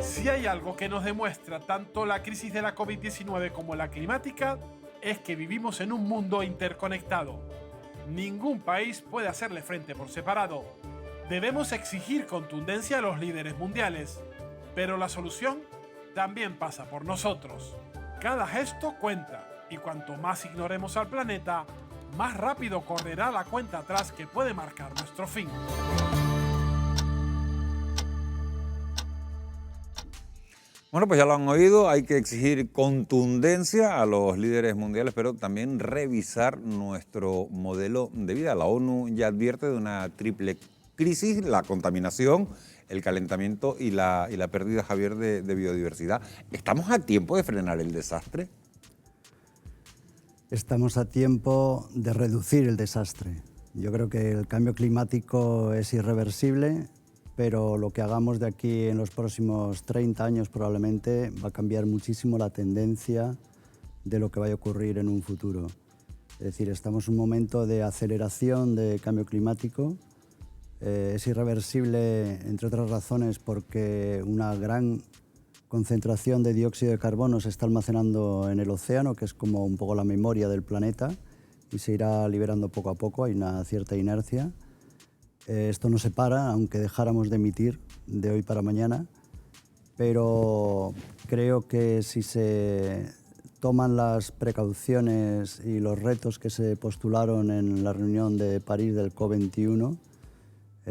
Si hay algo que nos demuestra tanto la crisis de la COVID-19 como la climática, es que vivimos en un mundo interconectado. Ningún país puede hacerle frente por separado. Debemos exigir contundencia a los líderes mundiales, pero la solución también pasa por nosotros. Cada gesto cuenta, y cuanto más ignoremos al planeta, más rápido correrá la cuenta atrás que puede marcar nuestro fin. Bueno, pues ya lo han oído, hay que exigir contundencia a los líderes mundiales, pero también revisar nuestro modelo de vida. La ONU ya advierte de una triple crisis: la contaminación, el calentamiento y la pérdida, Javier, de biodiversidad. ¿Estamos a tiempo de frenar el desastre? Estamos a tiempo de reducir el desastre. Yo creo que el cambio climático es irreversible, pero lo que hagamos de aquí en los próximos 30 años probablemente va a cambiar muchísimo la tendencia de lo que vaya a ocurrir en un futuro. Es decir, estamos en un momento de aceleración de cambio climático. Es irreversible, entre otras razones, porque una gran concentración de dióxido de carbono se está almacenando en el océano, que es como un poco la memoria del planeta, y se irá liberando poco a poco, hay una cierta inercia. Esto no se para, aunque dejáramos de emitir de hoy para mañana, pero creo que si se toman las precauciones y los retos que se postularon en la reunión de París del COP21,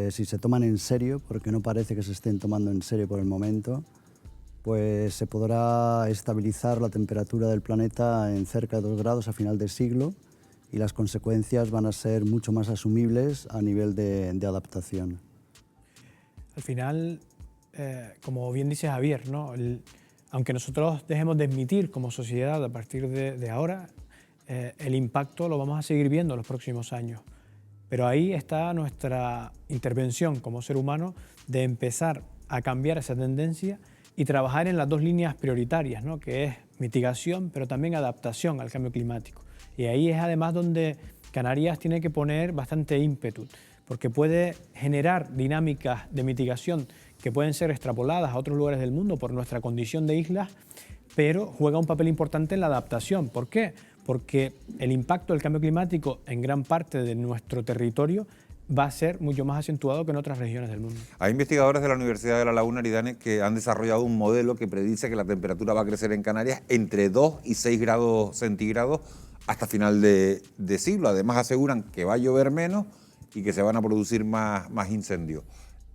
si se toman en serio, porque no parece que se estén tomando en serio por el momento, pues se podrá estabilizar la temperatura del planeta en cerca de 2 grados a final de siglo, y las consecuencias van a ser mucho más asumibles a nivel de adaptación. Al final, como bien dice Javier, ¿no? Aunque nosotros dejemos de emitir como sociedad a partir de ahora, el impacto lo vamos a seguir viendo en los próximos años. Pero ahí está nuestra intervención como ser humano de empezar a cambiar esa tendencia y trabajar en las dos líneas prioritarias, ¿no? Que es mitigación, pero también adaptación al cambio climático. Y ahí es además donde Canarias tiene que poner bastante ímpetu, porque puede generar dinámicas de mitigación que pueden ser extrapoladas a otros lugares del mundo por nuestra condición de islas, pero juega un papel importante en la adaptación. ¿Por qué? Porque el impacto del cambio climático en gran parte de nuestro territorio va a ser mucho más acentuado que en otras regiones del mundo. Hay investigadores de la Universidad de La Laguna, Aridane, que han desarrollado un modelo que predice que la temperatura va a crecer en Canarias entre 2 y 6 grados centígrados hasta final de siglo. Además aseguran que va a llover menos y que se van a producir más incendios.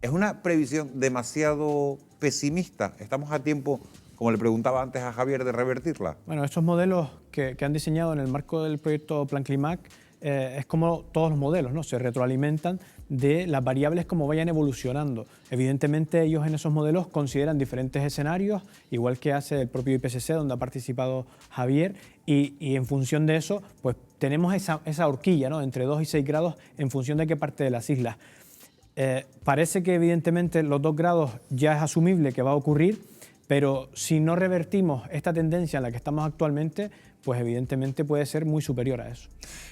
¿Es una previsión demasiado pesimista? ¿Estamos a tiempo, como le preguntaba antes a Javier, de revertirla? Bueno, estos modelos que han diseñado en el marco del proyecto Plan Climac es como todos los modelos, ¿no? Se retroalimentan de las variables como vayan evolucionando. Evidentemente ellos en esos modelos consideran diferentes escenarios, igual que hace el propio IPCC, donde ha participado Javier, y en función de eso pues tenemos esa horquilla, ¿no? Entre 2 y 6 grados en función de qué parte de las islas. Parece que evidentemente los 2 grados ya es asumible que va a ocurrir, Pero si no revertimos esta tendencia en la que estamos actualmente, pues evidentemente puede ser muy superior a eso.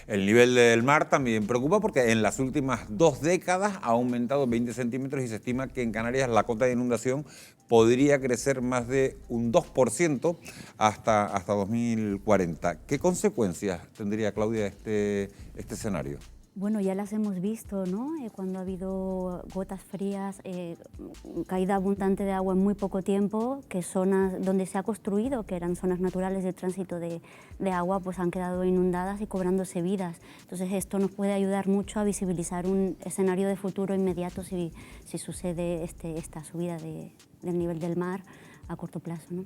El nivel del mar también preocupa porque en las últimas 2 décadas ha aumentado 20 centímetros y se estima que en Canarias la cota de inundación podría crecer más de un 2% hasta 2040. ¿Qué consecuencias tendría, Claudia, este escenario? Bueno, ya las hemos visto, ¿no? Cuando ha habido gotas frías, caída abundante de agua en muy poco tiempo, que zonas donde se ha construido, que eran zonas naturales de tránsito de agua, pues han quedado inundadas y cobrándose vidas. Entonces esto nos puede ayudar mucho a visibilizar un escenario de futuro inmediato si sucede esta subida del nivel del mar a corto plazo, ¿no?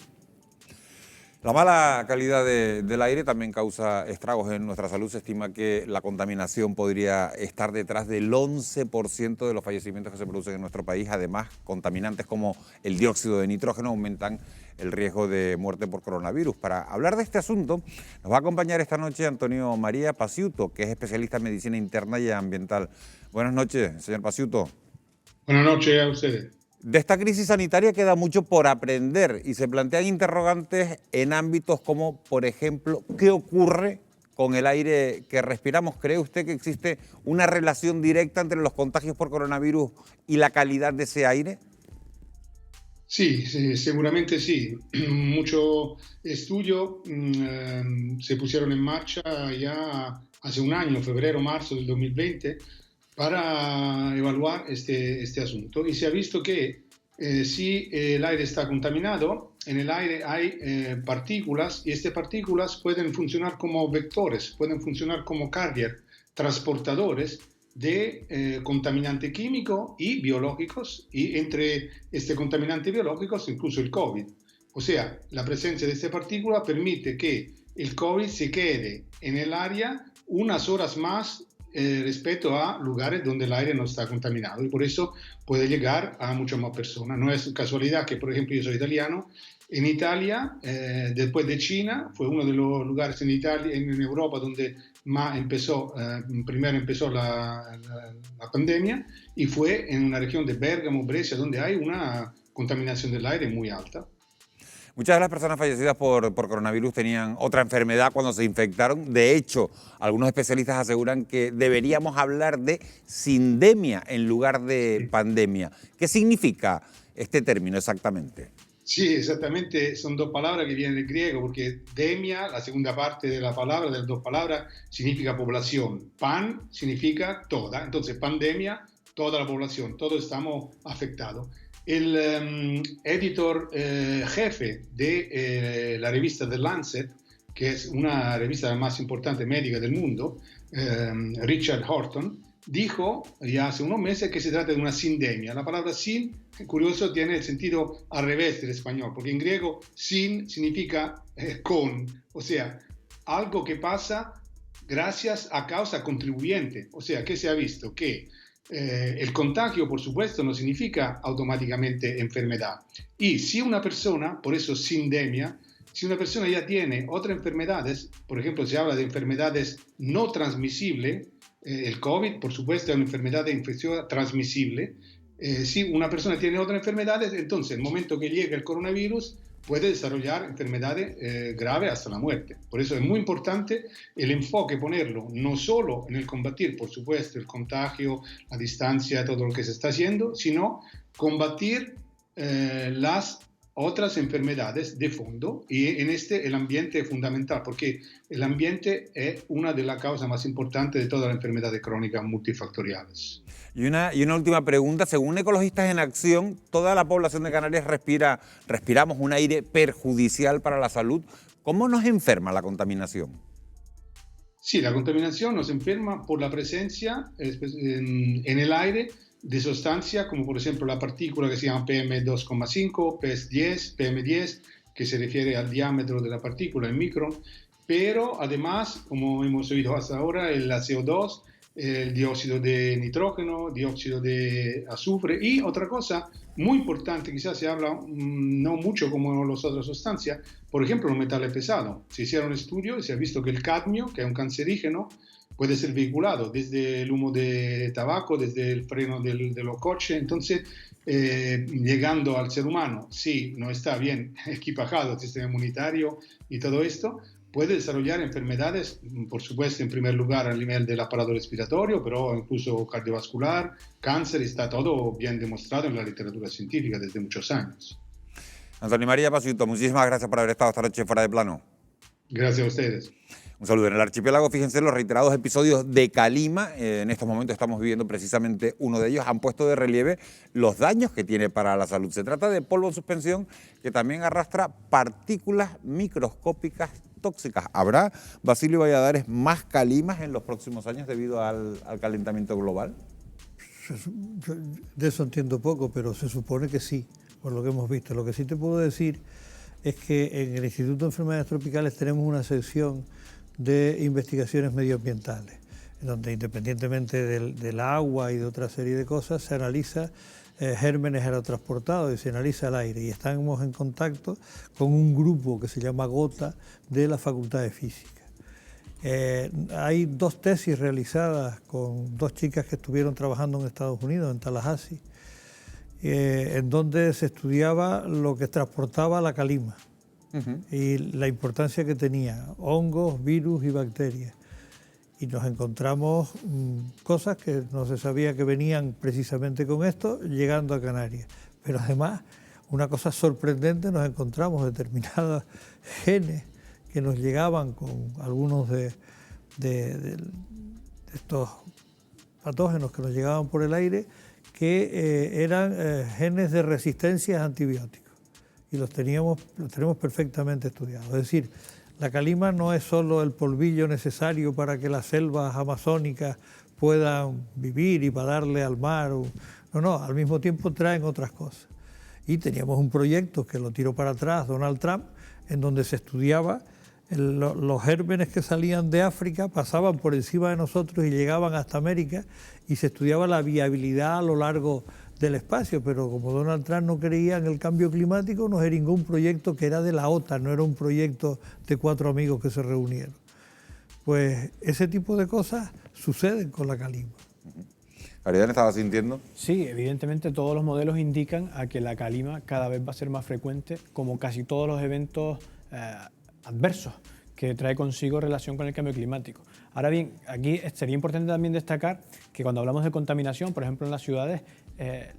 La mala calidad del aire también causa estragos en nuestra salud. Se estima que la contaminación podría estar detrás del 11% de los fallecimientos que se producen en nuestro país. Además, contaminantes como el dióxido de nitrógeno aumentan el riesgo de muerte por coronavirus. Para hablar de este asunto, nos va a acompañar esta noche Antonio María Paciuto, que es especialista en medicina interna y ambiental. Buenas noches, señor Paciuto. Buenas noches a ustedes. De esta crisis sanitaria queda mucho por aprender y se plantean interrogantes en ámbitos como, por ejemplo, ¿qué ocurre con el aire que respiramos? ¿Cree usted que existe una relación directa entre los contagios por coronavirus y la calidad de ese aire? Sí, seguramente sí. Muchos estudios se pusieron en marcha ya hace un año, febrero, marzo del 2020, para evaluar este asunto. Y se ha visto que si el aire está contaminado, en el aire hay partículas, y estas partículas pueden funcionar como vectores, pueden funcionar como carrier, transportadores de contaminantes químicos y biológicos, y entre estos contaminantes biológicos incluso el COVID. O sea, la presencia de esta partícula permite que el COVID se quede en el área unas horas más respecto a lugares donde el aire no está contaminado, y por eso puede llegar a muchas más personas. No es casualidad que, por ejemplo, yo soy italiano. En Italia, después de China, fue uno de los lugares en Italia, en Europa, donde primero empezó la pandemia, y fue en una región de Bérgamo, Brescia, donde hay una contaminación del aire muy alta. Muchas de las personas fallecidas por coronavirus tenían otra enfermedad cuando se infectaron. De hecho, algunos especialistas aseguran que deberíamos hablar de sindemia en lugar de pandemia. ¿Qué significa este término exactamente? Sí, exactamente. Son 2 palabras que vienen del griego, porque demia, la segunda parte de la palabra, de las 2 palabras, significa población. Pan significa toda. Entonces, pandemia, toda la población, todos estamos afectados. El editor jefe de la revista The Lancet, que es una revista más importante médica del mundo, Richard Horton, dijo ya hace unos meses que se trata de una sindemia. La palabra sin, curioso, tiene el sentido al revés del español, porque en griego sin significa con, o sea, algo que pasa gracias a causa contribuyente. O sea, ¿qué se ha visto? Que el contagio, por supuesto, no significa automáticamente enfermedad. Y si una persona, por eso sindemia, si una persona ya tiene otras enfermedades, por ejemplo, se habla de enfermedades no transmisibles, el COVID, por supuesto, es una enfermedad de infección transmisible. Si una persona tiene otras enfermedades, entonces, en el momento que llega el coronavirus, puede desarrollar enfermedades graves hasta la muerte. Por eso es muy importante el enfoque, ponerlo no solo en el combatir, por supuesto, el contagio, la distancia, todo lo que se está haciendo, sino combatir las otras enfermedades de fondo, y en el ambiente es fundamental, porque el ambiente es una de las causas más importantes de todas las enfermedades crónicas multifactoriales. Y una última pregunta. Según Ecologistas en Acción, toda la población de Canarias respiramos un aire perjudicial para la salud. ¿Cómo nos enferma la contaminación? Sí, la contaminación nos enferma por la presencia en el aire de sustancias como, por ejemplo, la partícula que se llama PM2,5, PM10, que se refiere al diámetro de la partícula, el micrón, pero además, como hemos oído hasta ahora, la CO2, el dióxido de nitrógeno, dióxido de azufre, y otra cosa muy importante, quizás se habla no mucho como las otras sustancias, por ejemplo, los metales pesados. Se hicieron estudios y se ha visto que el cadmio, que es un cancerígeno, puede ser vehiculado desde el humo de tabaco, desde el freno de los coches. Entonces, llegando al ser humano, si no está bien equipajado el sistema inmunitario y todo esto, puede desarrollar enfermedades, por supuesto, en primer lugar a nivel del aparato respiratorio, pero incluso cardiovascular, cáncer, está todo bien demostrado en la literatura científica desde muchos años. Antonio María Pasuto, muchísimas gracias por haber estado esta noche Fuera de Plano. Gracias a ustedes. Un saludo. En el archipiélago, fíjense, los reiterados episodios de Calima, en estos momentos estamos viviendo precisamente uno de ellos, han puesto de relieve los daños que tiene para la salud. Se trata de polvo en suspensión que también arrastra partículas microscópicas tóxicas. ¿Habrá, Basilio Valladares, más Calimas en los próximos años debido al calentamiento global? De eso entiendo poco, pero se supone que sí, por lo que hemos visto. Lo que sí te puedo decir es que en el Instituto de Enfermedades Tropicales tenemos una sección de investigaciones medioambientales, en donde independientemente del agua y de otra serie de cosas, se analiza gérmenes aerotransportados y se analiza el aire. Y estamos en contacto con un grupo que se llama GOTA de la Facultad de Física. Hay 2 tesis realizadas con 2 chicas que estuvieron trabajando en Estados Unidos, en Tallahassee, en donde se estudiaba lo que transportaba la calima y la importancia que tenía, hongos, virus y bacterias. Y nos encontramos cosas que no se sabía que venían precisamente con esto, llegando a Canarias. Pero además, una cosa sorprendente, nos encontramos determinados genes que nos llegaban con algunos de estos patógenos que nos llegaban por el aire, que eran genes de resistencia a antibióticos. Y los tenemos perfectamente estudiados. Es decir, la calima no es solo el polvillo necesario para que las selvas amazónicas puedan vivir y para darle al mar. No, al mismo tiempo traen otras cosas. Y teníamos un proyecto que lo tiró para atrás Donald Trump, en donde se estudiaba los gérmenes que salían de África, pasaban por encima de nosotros y llegaban hasta América, y se estudiaba la viabilidad a lo largo del espacio, pero como Donald Trump no creía en el cambio climático, no era ningún proyecto que era de la OTAN, no era un proyecto de 4 amigos que se reunieron. Pues ese tipo de cosas suceden con la calima. ¿Ariadne estaba sintiendo? Sí, evidentemente todos los modelos indican a que la calima cada vez va a ser más frecuente, como casi todos los eventos adversos que trae consigo relación con el cambio climático. Ahora bien, aquí sería importante también destacar que cuando hablamos de contaminación, por ejemplo en las ciudades,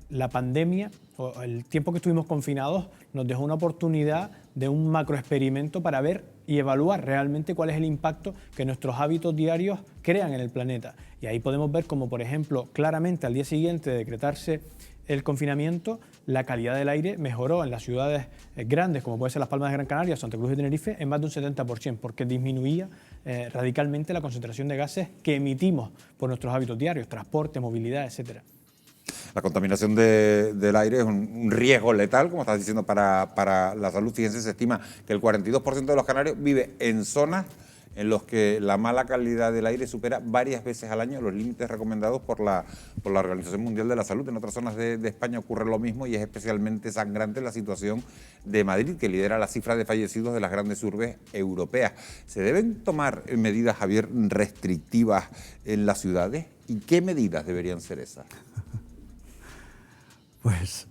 la pandemia o el tiempo que estuvimos confinados nos dejó una oportunidad de un macroexperimento para ver y evaluar realmente cuál es el impacto que nuestros hábitos diarios crean en el planeta. Y ahí podemos ver como, por ejemplo, claramente al día siguiente de decretarse el confinamiento, la calidad del aire mejoró en las ciudades grandes, como puede ser Las Palmas de Gran Canaria, Santa Cruz de Tenerife, en más de un 70%, porque disminuía radicalmente la concentración de gases que emitimos por nuestros hábitos diarios, transporte, movilidad, etcétera. La contaminación del aire es un riesgo letal, como estás diciendo, para la salud. Fíjense, se estima que el 42% de los canarios vive en zonas en los que la mala calidad del aire supera varias veces al año los límites recomendados por la Organización Mundial de la Salud. En otras zonas de España ocurre lo mismo y es especialmente sangrante la situación de Madrid, que lidera la cifra de fallecidos de las grandes urbes europeas. ¿Se deben tomar medidas, Javier, restrictivas en las ciudades? ¿Y qué medidas deberían ser esas? Pues,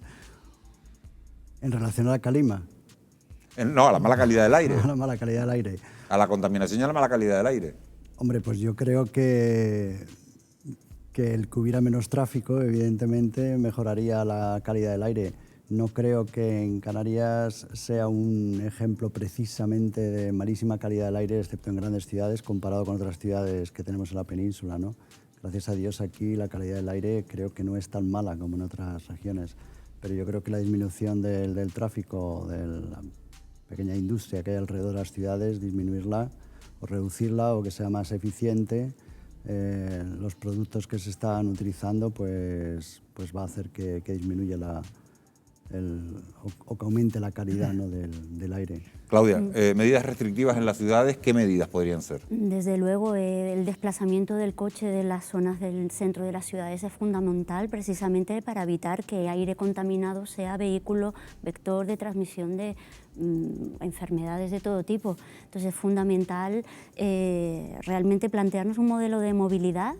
en relación a la calima. No, a la mala calidad del aire. A la mala calidad del aire. A la contaminación y a la mala calidad del aire. Hombre, pues yo creo que el que hubiera menos tráfico, evidentemente, mejoraría la calidad del aire. No creo que en Canarias sea un ejemplo precisamente de malísima calidad del aire, excepto en grandes ciudades, comparado con otras ciudades que tenemos en la península, ¿no? Gracias a Dios aquí la calidad del aire creo que no es tan mala como en otras regiones, pero yo creo que la disminución del tráfico, de la pequeña industria que hay alrededor de las ciudades, disminuirla o reducirla o que sea más eficiente, los productos que se están utilizando pues va a hacer que disminuya o que aumente la calidad, ¿no?, del aire. Claudia, medidas restrictivas en las ciudades, ¿qué medidas podrían ser? Desde luego, el desplazamiento del coche de las zonas del centro de las ciudades es fundamental precisamente para evitar que aire contaminado sea vehículo vector de transmisión de enfermedades de todo tipo. Entonces es fundamental realmente plantearnos un modelo de movilidad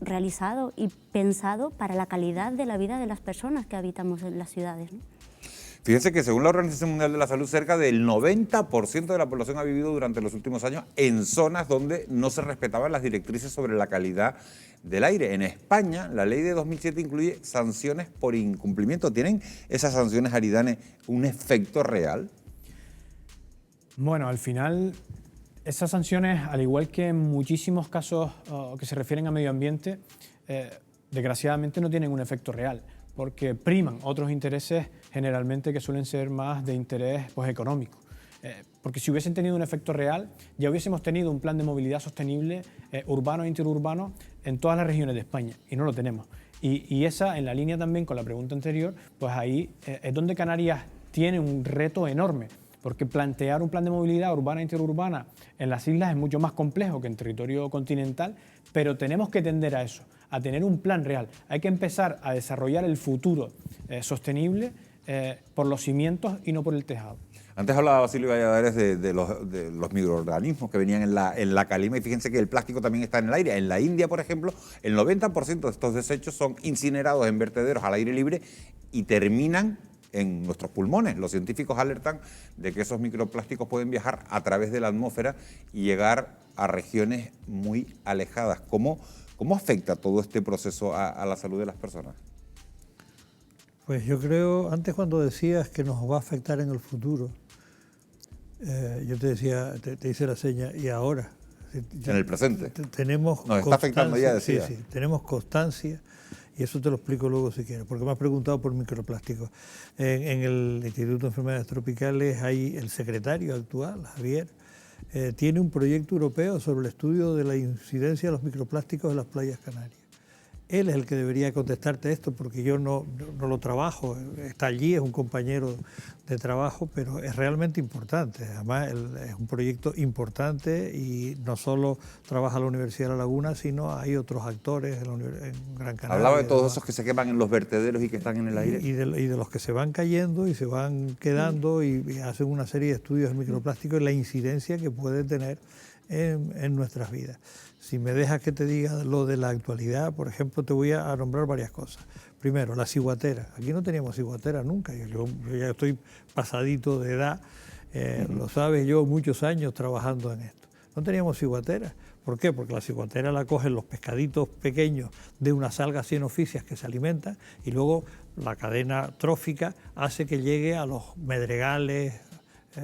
realizado y pensado para la calidad de la vida de las personas que habitamos en las ciudades, ¿no? Fíjense que según la Organización Mundial de la Salud, cerca del 90% de la población ha vivido durante los últimos años en zonas donde no se respetaban las directrices sobre la calidad del aire. En España, la ley de 2007 incluye sanciones por incumplimiento. ¿Tienen esas sanciones, Aridane, un efecto real? Bueno, al final, esas sanciones, al igual que en muchísimos casos que se refieren a medio ambiente, desgraciadamente no tienen un efecto real, porque priman otros intereses generalmente que suelen ser más de interés económico. Porque si hubiesen tenido un efecto real, ya hubiésemos tenido un plan de movilidad sostenible urbano e interurbano en todas las regiones de España, y no lo tenemos. Y esa, en la línea también con la pregunta anterior, pues ahí es donde Canarias tiene un reto enorme, porque plantear un plan de movilidad urbana e interurbana en las islas es mucho más complejo que en territorio continental, pero tenemos que tender a eso, a tener un plan real. Hay que empezar a desarrollar el futuro sostenible por los cimientos y no por el tejado. Antes hablaba Basilio Valladares de los microorganismos que venían en la calima, y fíjense que el plástico también está en el aire. En la India, por ejemplo, el 90% de estos desechos son incinerados en vertederos al aire libre y terminan en nuestros pulmones. Los científicos alertan de que esos microplásticos pueden viajar a través de la atmósfera y llegar a regiones muy alejadas. ¿Cómo afecta todo este proceso a la salud de las personas? Pues yo creo, antes cuando decías que nos va a afectar en el futuro, yo te decía, te hice la seña, y ahora. En el presente. Tenemos nos está afectando ya, decía. Sí, tenemos constancia, y eso te lo explico luego si quieres, porque me has preguntado por microplásticos. En el Instituto de Enfermedades Tropicales hay el secretario actual, Javier, tiene un proyecto europeo sobre el estudio de la incidencia de los microplásticos en las playas canarias. Él es el que debería contestarte esto, porque yo no lo trabajo, está allí, es un compañero de trabajo, pero es realmente importante. Además, es un proyecto importante y no solo trabaja la Universidad de La Laguna, sino hay otros actores en Gran Canaria. Hablaba de todos esos que se queman en los vertederos y que están en el aire. Y de los que se van cayendo y se van quedando y hacen una serie de estudios de microplásticos y la incidencia que puede tener en nuestras vidas. Si me dejas que te diga lo de la actualidad, por ejemplo, te voy a nombrar varias cosas. Primero, la ciguatera. Aquí no teníamos ciguatera nunca. Yo ya estoy pasadito de edad, lo sabes, yo muchos años trabajando en esto. No teníamos ciguatera. ¿Por qué? Porque la ciguatera la cogen los pescaditos pequeños de unas algas cienofisias que se alimentan, y luego la cadena trófica hace que llegue a los medregales,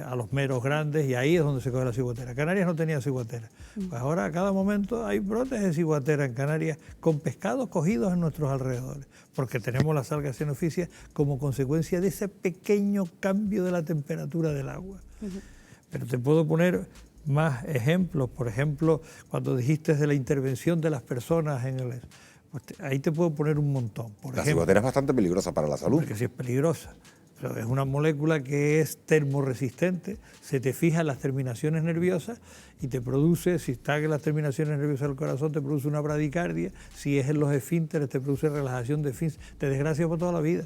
a los meros grandes, y ahí es donde se coge la ciguatera. Canarias no tenía ciguatera. Pues ahora a cada momento hay brotes de ciguatera en Canarias con pescados cogidos en nuestros alrededores, porque tenemos las algas cienofisias como consecuencia de ese pequeño cambio de la temperatura del agua. Pero te puedo poner más ejemplos. Por ejemplo, cuando dijiste de la intervención de las personas en el... Pues ahí te puedo poner un montón. La ciguatera es bastante peligrosa para la salud. Porque sí es peligrosa. Pero es una molécula que es termorresistente, se te fija en las terminaciones nerviosas y te produce, si está en las terminaciones nerviosas del corazón, te produce una bradicardia, si es en los esfínteres, te produce relajación de esfínteres, te desgracia por toda la vida,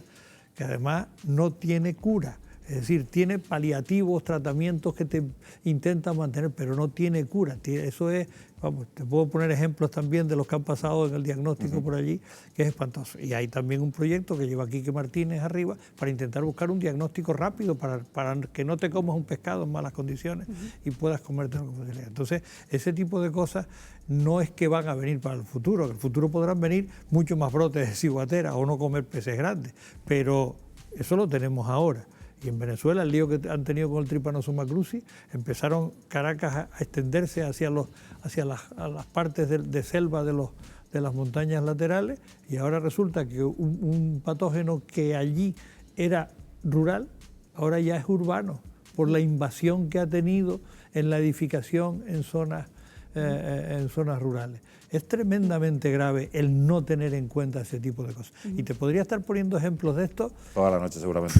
que además no tiene cura. Es decir, tiene paliativos, tratamientos que te intentan mantener, pero no tiene cura. Eso es, vamos, te puedo poner ejemplos también de los que han pasado en el diagnóstico por allí, que es espantoso. Y hay también un proyecto que lleva Quique Martínez arriba para intentar buscar un diagnóstico rápido para que no te comas un pescado en malas condiciones y puedas comértelo con facilidad. Entonces, ese tipo de cosas no es que van a venir para el futuro. En el futuro podrán venir muchos más brotes de ciguatera o no comer peces grandes, pero eso lo tenemos ahora. Y en Venezuela, el lío que han tenido con el Trypanosoma cruzi, empezaron Caracas a extenderse hacia las partes de selva de las montañas laterales, y ahora resulta que un patógeno que allí era rural, ahora ya es urbano, por la invasión que ha tenido en la edificación en zonas rurales. Es tremendamente grave el no tener en cuenta ese tipo de cosas. Y te podría estar poniendo ejemplos de esto. Toda la noche seguramente.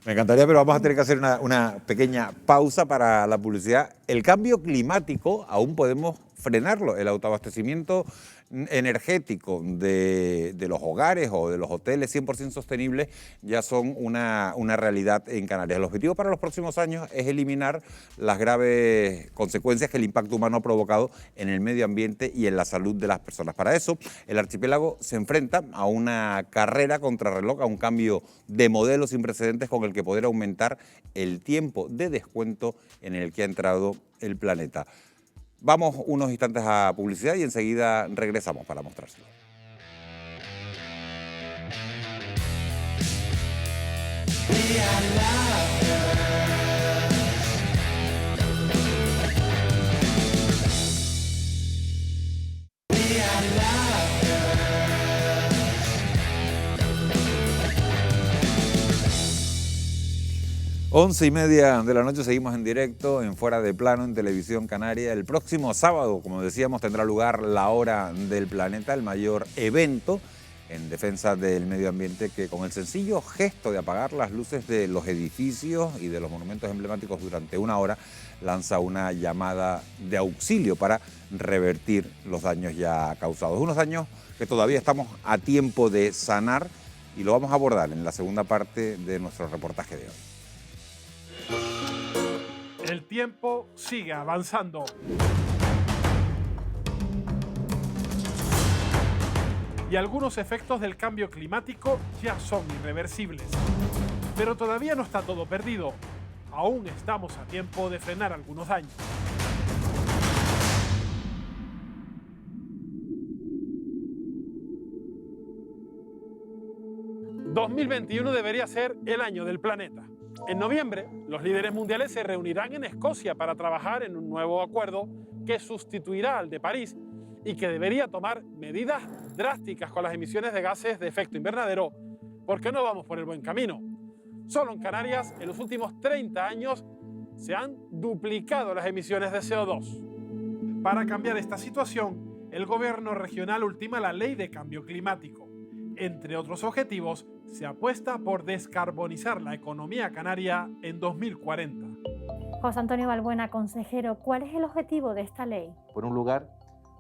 Me encantaría, pero vamos a tener que hacer una pequeña pausa para la publicidad. El cambio climático aún podemos frenarlo. El autoabastecimiento energético de los hogares o de los hoteles 100% sostenibles ya son una realidad en Canarias. El objetivo para los próximos años es eliminar las graves consecuencias que el impacto humano ha provocado en el medio ambiente y en la salud de las personas. Para eso, el archipiélago se enfrenta a una carrera contrarreloj, a un cambio de modelo sin precedentes con el que poder aumentar el tiempo de descuento en el que ha entrado el planeta. Vamos unos instantes a publicidad y enseguida regresamos para mostrárselo. 11:30 de la noche, seguimos en directo en Fuera de Plano en Televisión Canaria. El próximo sábado, como decíamos, tendrá lugar la Hora del Planeta, el mayor evento en defensa del medio ambiente que, con el sencillo gesto de apagar las luces de los edificios y de los monumentos emblemáticos durante una hora, lanza una llamada de auxilio para revertir los daños ya causados. Unos daños que todavía estamos a tiempo de sanar y lo vamos a abordar en la segunda parte de nuestro reportaje de hoy. El tiempo sigue avanzando. Y algunos efectos del cambio climático ya son irreversibles. Pero todavía no está todo perdido. Aún estamos a tiempo de frenar algunos daños. ...2021 debería ser el año del planeta. En noviembre, los líderes mundiales se reunirán en Escocia para trabajar en un nuevo acuerdo que sustituirá al de París y que debería tomar medidas drásticas con las emisiones de gases de efecto invernadero, porque no vamos por el buen camino. Solo en Canarias, en los últimos 30 años, se han duplicado las emisiones de CO2. Para cambiar esta situación, el gobierno regional ultima la Ley de Cambio Climático. Entre otros objetivos, se apuesta por descarbonizar la economía canaria en 2040. José Antonio Balbuena, consejero, ¿cuál es el objetivo de esta ley? Por un lugar,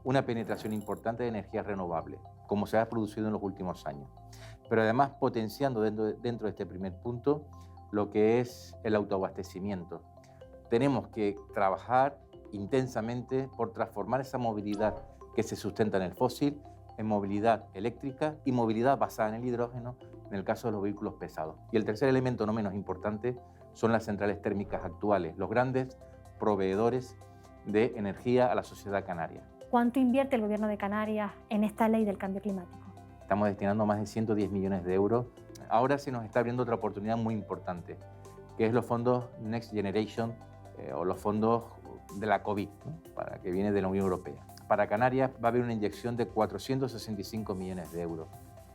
una penetración importante de energías renovables, como se ha producido en los últimos años. Pero además potenciando dentro de este primer punto lo que es el autoabastecimiento. Tenemos que trabajar intensamente por transformar esa movilidad que se sustenta en el fósil en movilidad eléctrica y movilidad basada en el hidrógeno en el caso de los vehículos pesados. Y el tercer elemento, no menos importante, son las centrales térmicas actuales, los grandes proveedores de energía a la sociedad canaria. ¿Cuánto invierte el Gobierno de Canarias en esta ley del cambio climático? Estamos destinando más de 110 millones de euros. Ahora se nos está abriendo otra oportunidad muy importante, que es los fondos Next Generation o los fondos de la COVID, ¿no? Para que viene de la Unión Europea. Para Canarias va a haber una inyección de 465 millones de euros,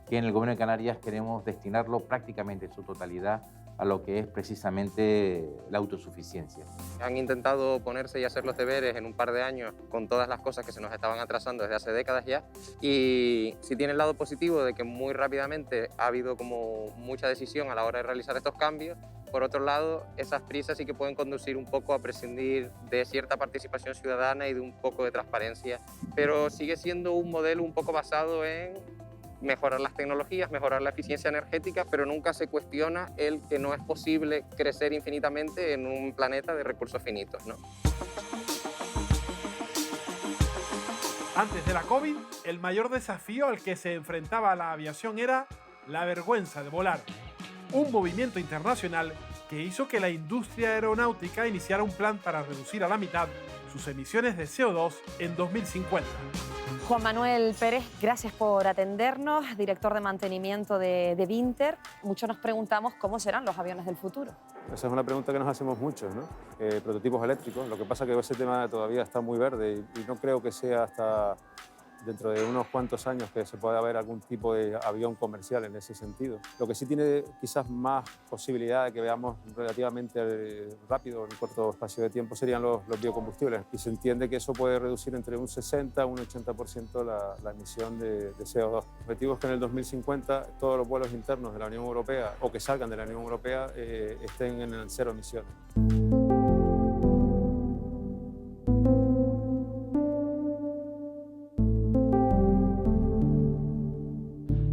que en el Gobierno de Canarias queremos destinarlo prácticamente en su totalidad a lo que es precisamente la autosuficiencia. Han intentado ponerse y hacer los deberes en un par de años con todas las cosas que se nos estaban atrasando desde hace décadas ya, y sí tiene el lado positivo de que muy rápidamente ha habido como mucha decisión a la hora de realizar estos cambios. Por otro lado, esas prisas sí que pueden conducir un poco a prescindir de cierta participación ciudadana y de un poco de transparencia, pero sigue siendo un modelo un poco basado en mejorar las tecnologías, mejorar la eficiencia energética, pero nunca se cuestiona el que no es posible crecer infinitamente en un planeta de recursos finitos, ¿no? Antes de la COVID, el mayor desafío al que se enfrentaba la aviación era la vergüenza de volar. Un movimiento internacional que hizo que la industria aeronáutica iniciara un plan para reducir a la mitad sus emisiones de CO2 en 2050. Juan Manuel Pérez, gracias por atendernos, director de mantenimiento de Vinter. Muchos nos preguntamos cómo serán los aviones del futuro. Esa es una pregunta que nos hacemos muchos, ¿no? Prototipos eléctricos. Lo que pasa es que ese tema todavía está muy verde y no creo que sea hasta dentro de unos cuantos años que se pueda ver algún tipo de avión comercial en ese sentido. Lo que sí tiene quizás más posibilidad de que veamos relativamente rápido, en un corto espacio de tiempo, serían los biocombustibles. Y se entiende que eso puede reducir entre un 60 y un 80% la emisión de CO2. El objetivo es que en el 2050 todos los vuelos internos de la Unión Europea o que salgan de la Unión Europea estén en el cero emisiones.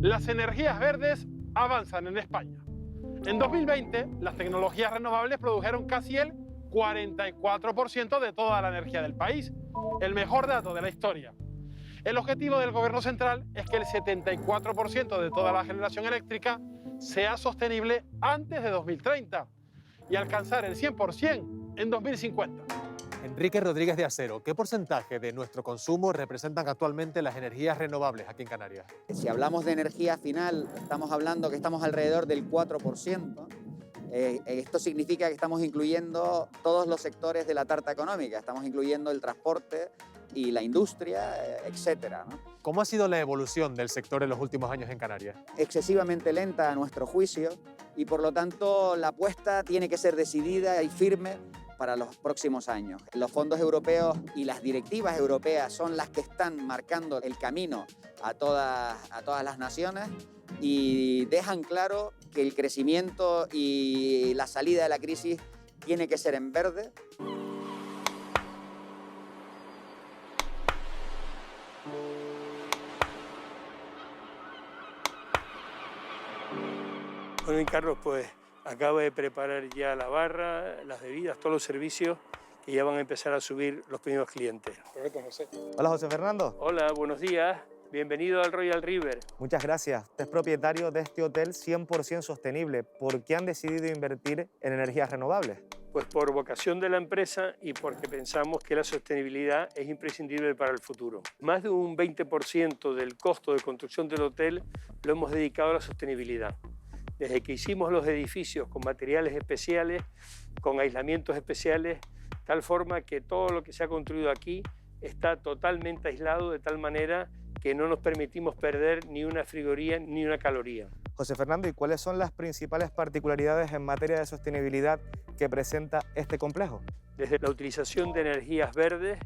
Las energías verdes avanzan en España. En 2020, las tecnologías renovables produjeron casi el 44% de toda la energía del país, el mejor dato de la historia. El objetivo del Gobierno central es que el 74% de toda la generación eléctrica sea sostenible antes de 2030 y alcanzar el 100% en 2050. Enrique Rodríguez de Acero, ¿qué porcentaje de nuestro consumo representan actualmente las energías renovables aquí en Canarias? Si hablamos de energía final, estamos hablando que estamos alrededor del 4%. Esto significa que estamos incluyendo todos los sectores de la tarta económica, estamos incluyendo el transporte y la industria, etcétera, ¿no? ¿Cómo ha sido la evolución del sector en los últimos años en Canarias? Excesivamente lenta a nuestro juicio y por lo tanto la apuesta tiene que ser decidida y firme para los próximos años. Los fondos europeos y las directivas europeas son las que están marcando el camino a todas las naciones y dejan claro que el crecimiento y la salida de la crisis tiene que ser en verde. Bueno, y Carlos, pues acaba de preparar ya la barra, las bebidas, todos los servicios que ya van a empezar a subir los primeros clientes. Correcto, José. Hola, José Fernando. Hola, buenos días. Bienvenido al Royal River. Muchas gracias. Usted es propietario de este hotel 100% sostenible. ¿Por qué han decidido invertir en energías renovables? Pues por vocación de la empresa y porque pensamos que la sostenibilidad es imprescindible para el futuro. Más de un 20% del costo de construcción del hotel lo hemos dedicado a la sostenibilidad. Desde que hicimos los edificios con materiales especiales, con aislamientos especiales, tal forma que todo lo que se ha construido aquí está totalmente aislado de tal manera que no nos permitimos perder ni una frigoría ni una caloría. José Fernando, ¿y cuáles son las principales particularidades en materia de sostenibilidad que presenta este complejo? Desde la utilización de energías verdes,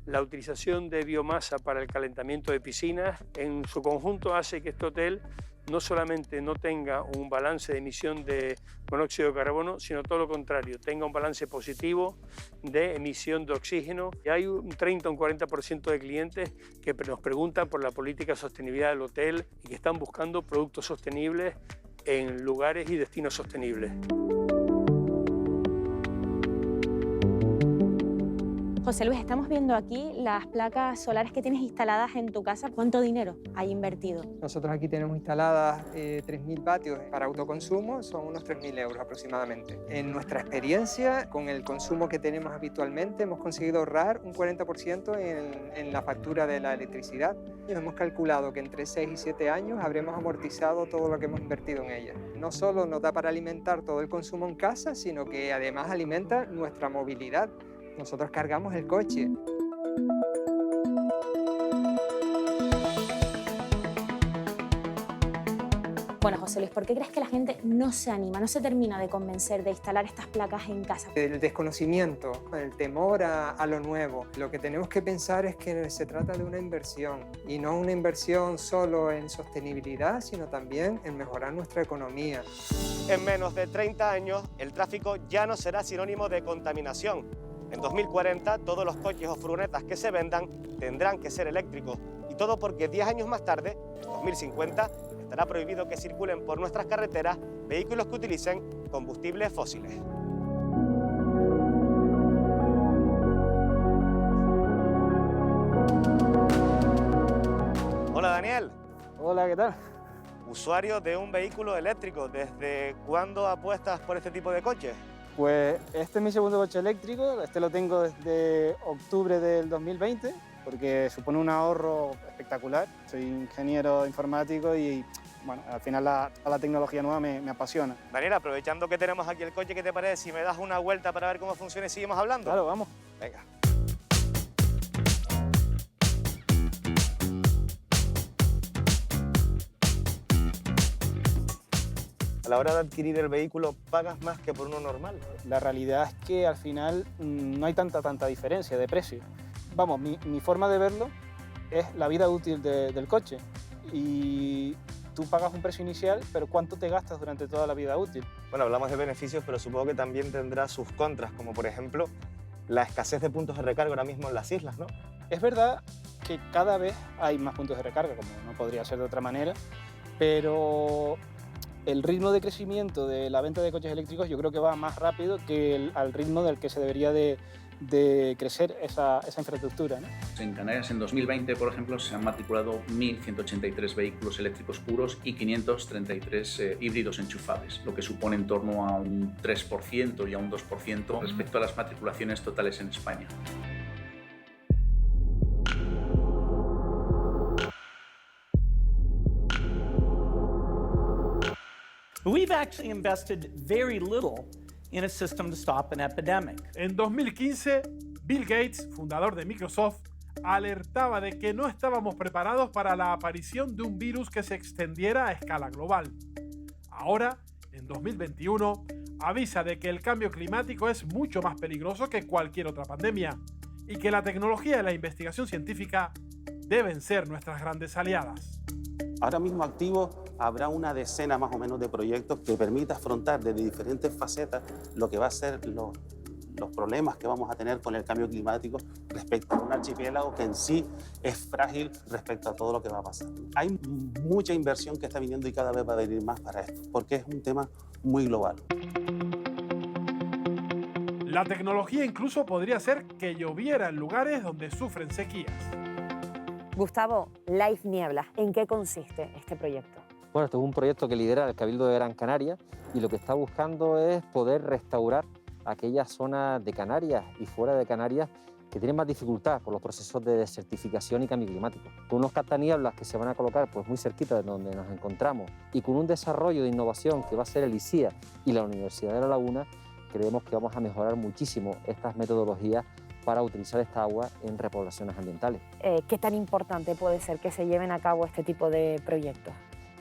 la utilización de biomasa para el calentamiento de piscinas, en su conjunto hace que este hotel no solamente no tenga un balance de emisión de monóxido de carbono, sino todo lo contrario, tenga un balance positivo de emisión de oxígeno. Y hay un 30 o un 40% de clientes que nos preguntan por la política de sostenibilidad del hotel y que están buscando productos sostenibles en lugares y destinos sostenibles. José Luis, estamos viendo aquí las placas solares que tienes instaladas en tu casa. ¿Cuánto dinero hay invertido? Nosotros aquí tenemos instaladas 3.000 vatios para autoconsumo, son unos 3.000 euros aproximadamente. En nuestra experiencia, con el consumo que tenemos habitualmente, hemos conseguido ahorrar un 40% en la factura de la electricidad. Hemos calculado que entre 6 y 7 años habremos amortizado todo lo que hemos invertido en ella. No solo nos da para alimentar todo el consumo en casa, sino que además alimenta nuestra movilidad. Nosotros cargamos el coche. Bueno, José Luis, ¿por qué crees que la gente no se anima, no se termina de convencer de instalar estas placas en casa? El desconocimiento, el temor a lo nuevo. Lo que tenemos que pensar es que se trata de una inversión y no una inversión solo en sostenibilidad, sino también en mejorar nuestra economía. En menos de 30 años, el tráfico ya no será sinónimo de contaminación. En 2040, todos los coches o furgonetas que se vendan tendrán que ser eléctricos. Y todo porque 10 años más tarde, en 2050, estará prohibido que circulen por nuestras carreteras vehículos que utilicen combustibles fósiles. Hola, Daniel. Hola, ¿qué tal? Usuario de un vehículo eléctrico, ¿desde cuándo apuestas por este tipo de coches? Pues este es mi segundo coche eléctrico, este lo tengo desde octubre del 2020, porque supone un ahorro espectacular. Soy ingeniero informático y bueno, al final la tecnología nueva me apasiona. Daniel, aprovechando que tenemos aquí el coche, ¿qué te parece si me das una vuelta para ver cómo funciona y seguimos hablando? Claro, vamos. Venga. a la hora de adquirir el vehículo pagas más que por uno normal. La realidad es que al final no hay tanta diferencia de precio. Vamos, mi forma de verlo es la vida útil del coche. Y tú pagas un precio inicial, pero ¿cuánto te gastas durante toda la vida útil? Bueno, hablamos de beneficios, pero supongo que también tendrá sus contras, como por ejemplo la escasez de puntos de recarga ahora mismo en las islas, ¿no? Es verdad que cada vez hay más puntos de recarga, como no podría ser de otra manera, pero el ritmo de crecimiento de la venta de coches eléctricos yo creo que va más rápido que al ritmo del que se debería de crecer esa infraestructura, ¿no? En Canarias en 2020, por ejemplo, se han matriculado 1.183 vehículos eléctricos puros y 533 híbridos enchufables, lo que supone en torno a un 3% y a un 2% respecto a las matriculaciones totales en España. We've actually invested very little in a system to stop an epidemic. En 2015, Bill Gates, fundador de Microsoft, alertaba de que no estábamos preparados para la aparición de un virus que se extendiera a escala global. Ahora, en 2021, avisa de que el cambio climático es mucho más peligroso que cualquier otra pandemia y que la tecnología y la investigación científica deben ser nuestras grandes aliadas. Ahora mismo activo habrá una decena más o menos de proyectos que permita afrontar desde diferentes facetas lo que va a ser los problemas que vamos a tener con el cambio climático respecto a un archipiélago que en sí es frágil respecto a todo lo que va a pasar. Hay mucha inversión que está viniendo y cada vez va a venir más para esto, porque es un tema muy global. La tecnología incluso podría hacer que lloviera en lugares donde sufren sequías. Gustavo, Life Niebla, ¿en qué consiste este proyecto? Bueno, esto es un proyecto que lidera el Cabildo de Gran Canaria y lo que está buscando es poder restaurar aquellas zonas de Canarias y fuera de Canarias que tienen más dificultad por los procesos de desertificación y cambio climático. Con unos captanieblas que se van a colocar pues, muy cerquita de donde nos encontramos y con un desarrollo de innovación que va a ser el ICIA y la Universidad de La Laguna, creemos que vamos a mejorar muchísimo estas metodologías para utilizar esta agua en repoblaciones ambientales. ¿Qué tan importante puede ser que se lleven a cabo este tipo de proyectos?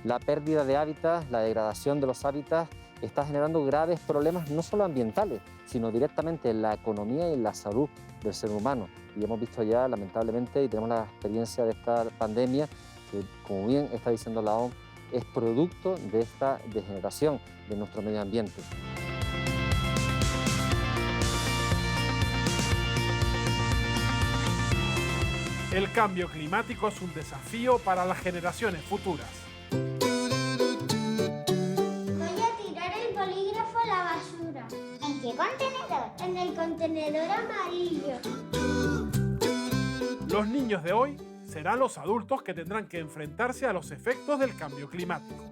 La pérdida de hábitats, la degradación de los hábitats está generando graves problemas no solo ambientales, sino directamente en la economía y en la salud del ser humano. Y hemos visto ya, lamentablemente, y tenemos la experiencia de esta pandemia, que, como bien está diciendo la OMS, es producto de esta degeneración de nuestro medio ambiente. El cambio climático es un desafío para las generaciones futuras. Voy a tirar el bolígrafo a la basura. ¿En qué contenedor? En el contenedor amarillo. Los niños de hoy serán los adultos que tendrán que enfrentarse a los efectos del cambio climático.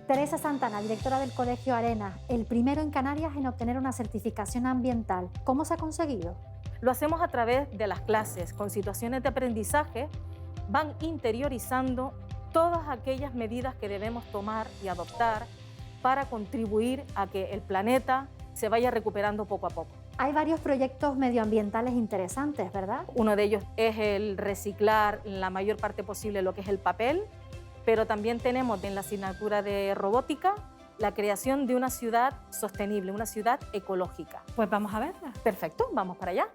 Teresa Santana, directora del Colegio Arena, el primero en Canarias en obtener una certificación ambiental. ¿Cómo se ha conseguido? Lo hacemos a través de las clases, con situaciones de aprendizaje, van interiorizando todas aquellas medidas que debemos tomar y adoptar para contribuir a que el planeta se vaya recuperando poco a poco. Hay varios proyectos medioambientales interesantes, ¿verdad? Uno de ellos es el reciclar la mayor parte posible lo que es el papel, pero también tenemos en la asignatura de robótica la creación de una ciudad sostenible, una ciudad ecológica. Pues vamos a verla. Perfecto, vamos para allá.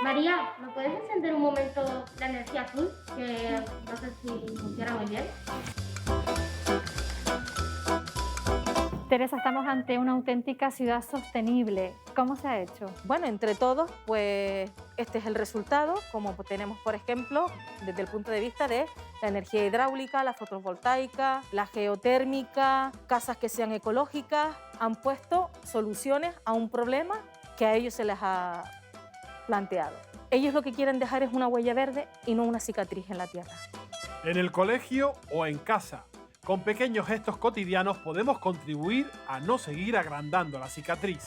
María, ¿me puedes encender un momento la energía azul? Que no sé si funciona muy bien. Teresa, estamos ante una auténtica ciudad sostenible. ¿Cómo se ha hecho? Bueno, entre todos, pues este es el resultado, como tenemos, por ejemplo, desde el punto de vista de la energía hidráulica, la fotovoltaica, la geotérmica, casas que sean ecológicas, han puesto soluciones a un problema que a ellos se les ha planteado. Ellos lo que quieren dejar es una huella verde y no una cicatriz en la tierra. En el colegio o en casa, con pequeños gestos cotidianos podemos contribuir a no seguir agrandando la cicatriz.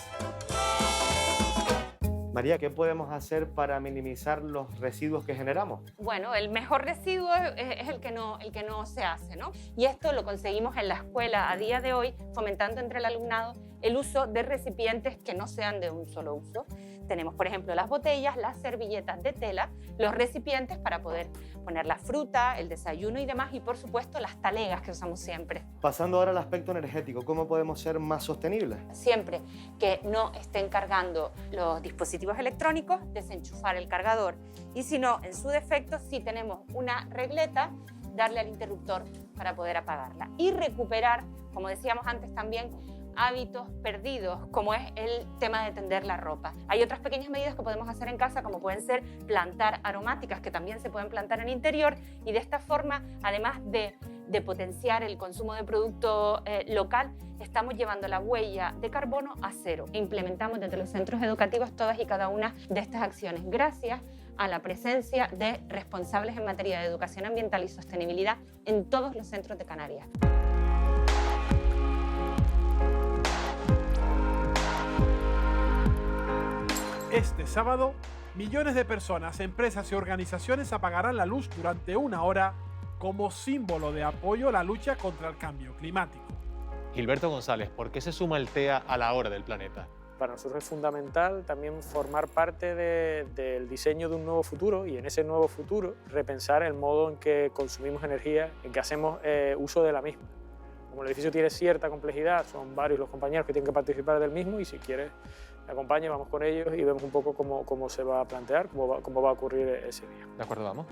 María, ¿qué podemos hacer para minimizar los residuos que generamos? Bueno, el mejor residuo es el que no se hace, ¿no? Y esto lo conseguimos en la escuela a día de hoy, fomentando entre el alumnado el uso de recipientes que no sean de un solo uso. Tenemos, por ejemplo, las botellas, las servilletas de tela, los recipientes para poder poner la fruta, el desayuno y demás, y por supuesto las talegas que usamos siempre. Pasando ahora al aspecto energético, ¿cómo podemos ser más sostenibles? Siempre que no estén cargando los dispositivos electrónicos, desenchufar el cargador. Y si no, en su defecto, si tenemos una regleta, darle al interruptor para poder apagarla. Y recuperar, como decíamos antes también, hábitos perdidos, como es el tema de tender la ropa. Hay otras pequeñas medidas que podemos hacer en casa, como pueden ser plantar aromáticas, que también se pueden plantar en interior, y de esta forma, además de potenciar el consumo de producto local, estamos llevando la huella de carbono a cero. Implementamos desde los centros educativos todas y cada una de estas acciones, gracias a la presencia de responsables en materia de educación ambiental y sostenibilidad en todos los centros de Canarias. Este sábado, millones de personas, empresas y organizaciones apagarán la luz durante 1 hora como símbolo de apoyo a la lucha contra el cambio climático. Gilberto González, ¿por qué se suma el TEA a la hora del planeta? Para nosotros es fundamental también formar parte del diseño de un nuevo futuro, y en ese nuevo futuro repensar el modo en que consumimos energía, en que hacemos uso de la misma. Como el edificio tiene cierta complejidad, son varios los compañeros que tienen que participar del mismo, y si quieres me acompañe, vamos con ellos y vemos un poco cómo se va a plantear, cómo va a ocurrir ese día. De acuerdo, vamos.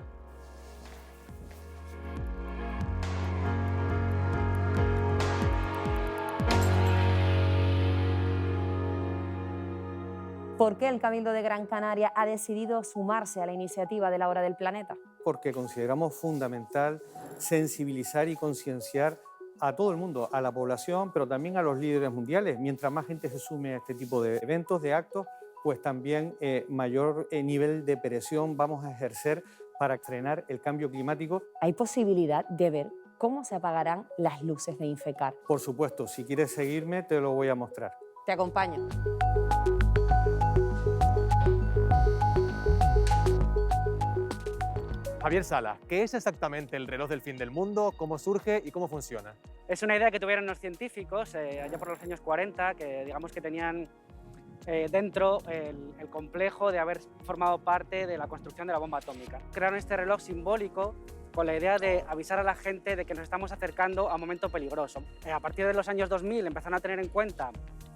¿Por qué el Cabildo de Gran Canaria ha decidido sumarse a la iniciativa de la Hora del Planeta? Porque consideramos fundamental sensibilizar y concienciar a todo el mundo, a la población, pero también a los líderes mundiales. Mientras más gente se sume a este tipo de eventos, de actos, pues también mayor nivel de presión vamos a ejercer para frenar el cambio climático. ¿Hay posibilidad de ver cómo se apagarán las luces de Infecar? Por supuesto, si quieres seguirme, te lo voy a mostrar. Te acompaño. Javier Sala, ¿qué es exactamente el reloj del fin del mundo? ¿Cómo surge y cómo funciona? Es una idea que tuvieron los científicos allá por los años 40, que digamos que tenían dentro el complejo de haber formado parte de la construcción de la bomba atómica. Crearon este reloj simbólico con la idea de avisar a la gente de que nos estamos acercando a un momento peligroso. A partir de los años 2000 empezaron a tener en cuenta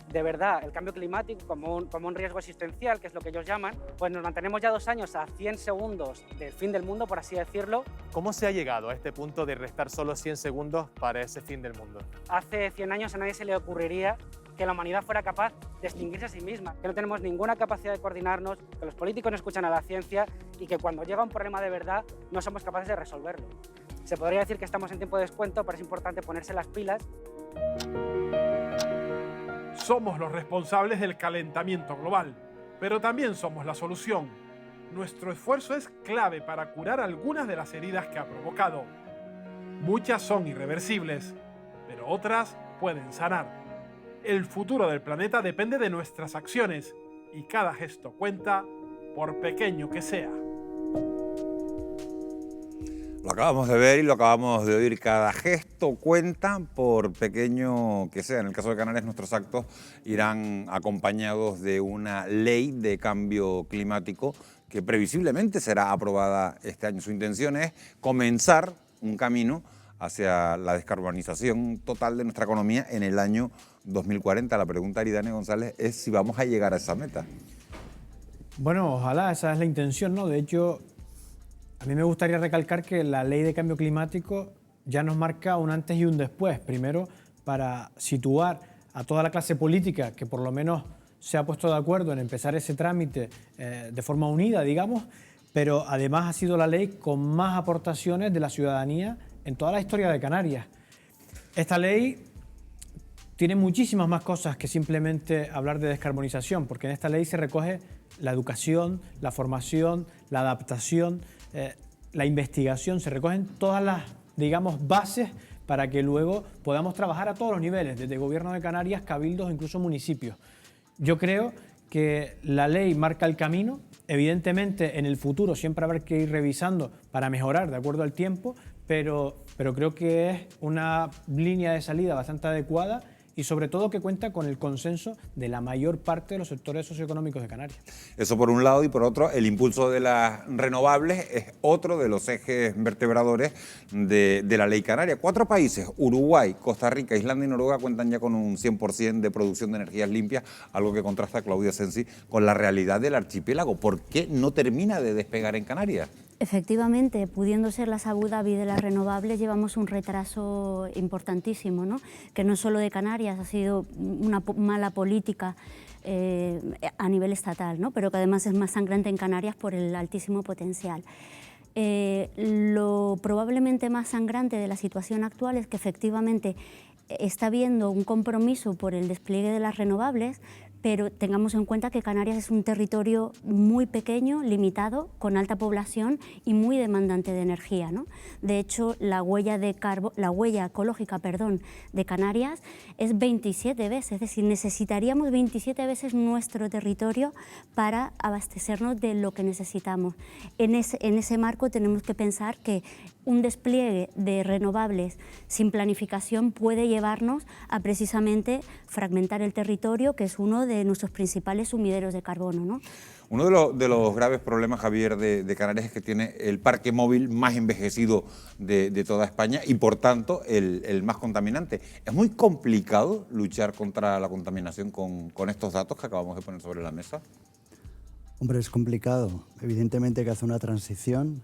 de verdad el cambio climático como un riesgo existencial, que es lo que ellos llaman. Pues nos mantenemos ya 2 años a 100 segundos del fin del mundo, por así decirlo. ¿Cómo se ha llegado a este punto de restar solo 100 segundos para ese fin del mundo? Hace 100 años a nadie se le ocurriría que la humanidad fuera capaz de extinguirse a sí misma, que no tenemos ninguna capacidad de coordinarnos, que los políticos no escuchan a la ciencia y que cuando llega un problema de verdad no somos capaces de resolverlo. Se podría decir que estamos en tiempo de descuento, pero es importante ponerse las pilas. Somos los responsables del calentamiento global, pero también somos la solución. Nuestro esfuerzo es clave para curar algunas de las heridas que ha provocado. Muchas son irreversibles, pero otras pueden sanar. El futuro del planeta depende de nuestras acciones y cada gesto cuenta, por pequeño que sea. Lo acabamos de ver y lo acabamos de oír. Cada gesto cuenta, por pequeño que sea. En el caso de Canarias, nuestros actos irán acompañados de una ley de cambio climático que previsiblemente será aprobada este año. Su intención es comenzar un camino hacia la descarbonización total de nuestra economía en el año 2040. La pregunta, Aridane González, es si vamos a llegar a esa meta. Bueno, ojalá, esa es la intención, ¿no? De hecho, a mí me gustaría recalcar que la ley de cambio climático ya nos marca un antes y un después. Primero, para situar a toda la clase política que por lo menos se ha puesto de acuerdo en empezar ese trámite de forma unida, digamos, pero además ha sido la ley con más aportaciones de la ciudadanía en toda la historia de Canarias. Esta ley tiene muchísimas más cosas que simplemente hablar de descarbonización, porque en esta ley se recoge la educación, la formación, la adaptación, la investigación, se recogen todas las, digamos, bases para que luego podamos trabajar a todos los niveles, desde Gobierno de Canarias, cabildos, incluso municipios. Yo creo que la ley marca el camino. Evidentemente, en el futuro siempre habrá que ir revisando para mejorar de acuerdo al tiempo, pero creo que es una línea de salida bastante adecuada y sobre todo que cuenta con el consenso de la mayor parte de los sectores socioeconómicos de Canarias. Eso por un lado, y por otro, el impulso de las renovables es otro de los ejes vertebradores de la Ley Canaria. 4 países, Uruguay, Costa Rica, Islandia y Noruega, cuentan ya con un 100% de producción de energías limpias, algo que contrasta, Claudia Sensi, con la realidad del archipiélago. ¿Por qué no termina de despegar en Canarias? Efectivamente, pudiendo ser las Abu Dhabi de las renovables, llevamos un retraso importantísimo, ¿no? Que no solo de Canarias, ha sido una mala política a nivel estatal, ¿no? Pero que además es más sangrante en Canarias por el altísimo potencial. Lo probablemente más sangrante de la situación actual es que efectivamente está habiendo un compromiso por el despliegue de las renovables, pero tengamos en cuenta que Canarias es un territorio muy pequeño, limitado, con alta población y muy demandante de energía, ¿no? De hecho, la huella ecológica de Canarias es 27 veces, es decir, necesitaríamos 27 veces nuestro territorio para abastecernos de lo que necesitamos. En ese marco tenemos que pensar que un despliegue de renovables sin planificación puede llevarnos a precisamente fragmentar el territorio, que es uno de nuestros principales sumideros de carbono, ¿no? Uno de los graves problemas, Javier, de Canarias es que tiene el parque móvil más envejecido de toda España y, por tanto, el más contaminante. Es muy complicado luchar contra la contaminación con estos datos que acabamos de poner sobre la mesa. Hombre, es complicado. Evidentemente hay que hacer una transición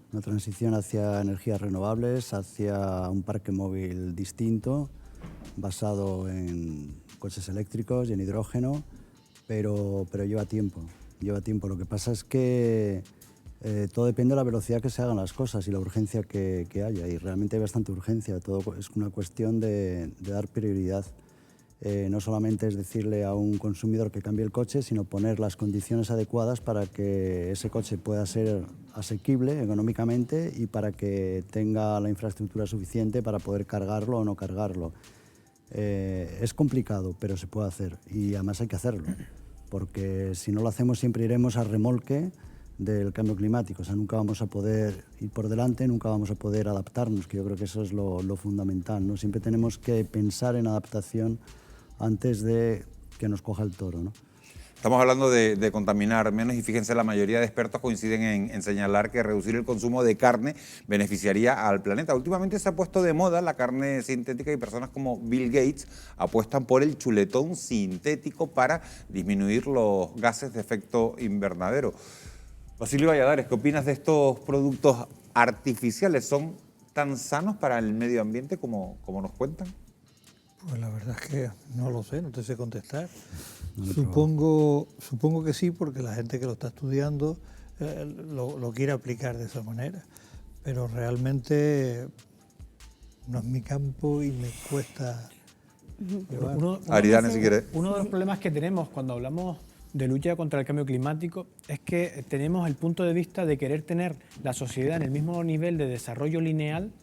hacia energías renovables, hacia un parque móvil distinto, basado en coches eléctricos y en hidrógeno, pero lleva tiempo. Lo que pasa es que todo depende de la velocidad que se hagan las cosas y la urgencia que haya, y realmente hay bastante urgencia. Todo es una cuestión de dar prioridad. No solamente es decirle a un consumidor que cambie el coche, sino poner las condiciones adecuadas para que ese coche pueda ser asequible económicamente y para que tenga la infraestructura suficiente para poder cargarlo o no cargarlo. Es complicado, pero se puede hacer, y además hay que hacerlo, porque si no lo hacemos siempre iremos a remolque del cambio climático. O sea, nunca vamos a poder ir por delante, nunca vamos a poder adaptarnos, que yo creo que eso es lo fundamental, ¿no? Siempre tenemos que pensar en adaptación antes de que nos coja el toro, ¿no? Estamos hablando de contaminar menos y fíjense, la mayoría de expertos coinciden en señalar que reducir el consumo de carne beneficiaría al planeta. Últimamente se ha puesto de moda la carne sintética y personas como Bill Gates apuestan por el chuletón sintético para disminuir los gases de efecto invernadero. Basilio Valladares, ¿qué opinas de estos productos artificiales? ¿Son tan sanos para el medio ambiente como nos cuentan? Pues la verdad es que no lo sé, no te sé contestar. Supongo que sí, porque la gente que lo está estudiando lo quiere aplicar de esa manera, pero realmente no es mi campo y me cuesta. Aridane, si quiere. Uno de los problemas que tenemos cuando hablamos de lucha contra el cambio climático es que tenemos el punto de vista de querer tener la sociedad en el mismo nivel de desarrollo lineal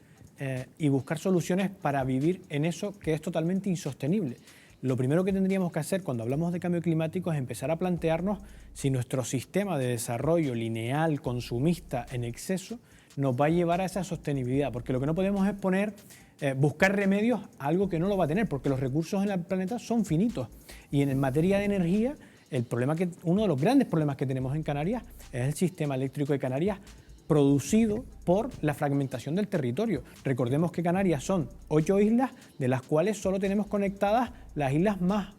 y buscar soluciones para vivir en eso que es totalmente insostenible. Lo primero que tendríamos que hacer cuando hablamos de cambio climático es empezar a plantearnos si nuestro sistema de desarrollo lineal, consumista, en exceso, nos va a llevar a esa sostenibilidad, porque lo que no podemos es buscar remedios a algo que no lo va a tener, porque los recursos en el planeta son finitos. Y en materia de energía, uno de los grandes problemas que tenemos en Canarias es el sistema eléctrico de Canarias, producido por la fragmentación del territorio. Recordemos que Canarias son 8 islas, de las cuales solo tenemos conectadas las islas más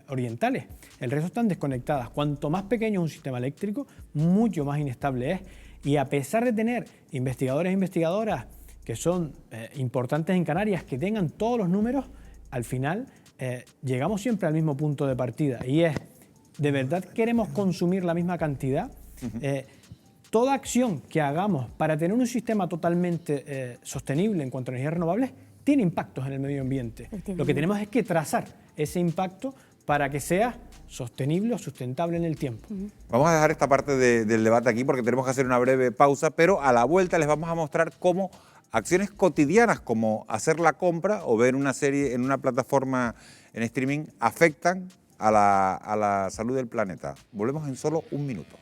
orientales. El resto están desconectadas. Cuanto más pequeño es un sistema eléctrico, mucho más inestable es. Y a pesar de tener investigadores e investigadoras que son importantes en Canarias, que tengan todos los números, al final llegamos siempre al mismo punto de partida. Y es, ¿de verdad queremos consumir la misma cantidad? Toda acción que hagamos para tener un sistema totalmente sostenible en cuanto a energías renovables tiene impactos en el medio ambiente. Lo que tenemos es que trazar ese impacto para que sea sostenible o sustentable en el tiempo. Vamos a dejar esta parte del debate aquí porque tenemos que hacer una breve pausa, pero a la vuelta les vamos a mostrar cómo acciones cotidianas como hacer la compra o ver una serie en una plataforma en streaming afectan a la salud del planeta. Volvemos en solo un minuto.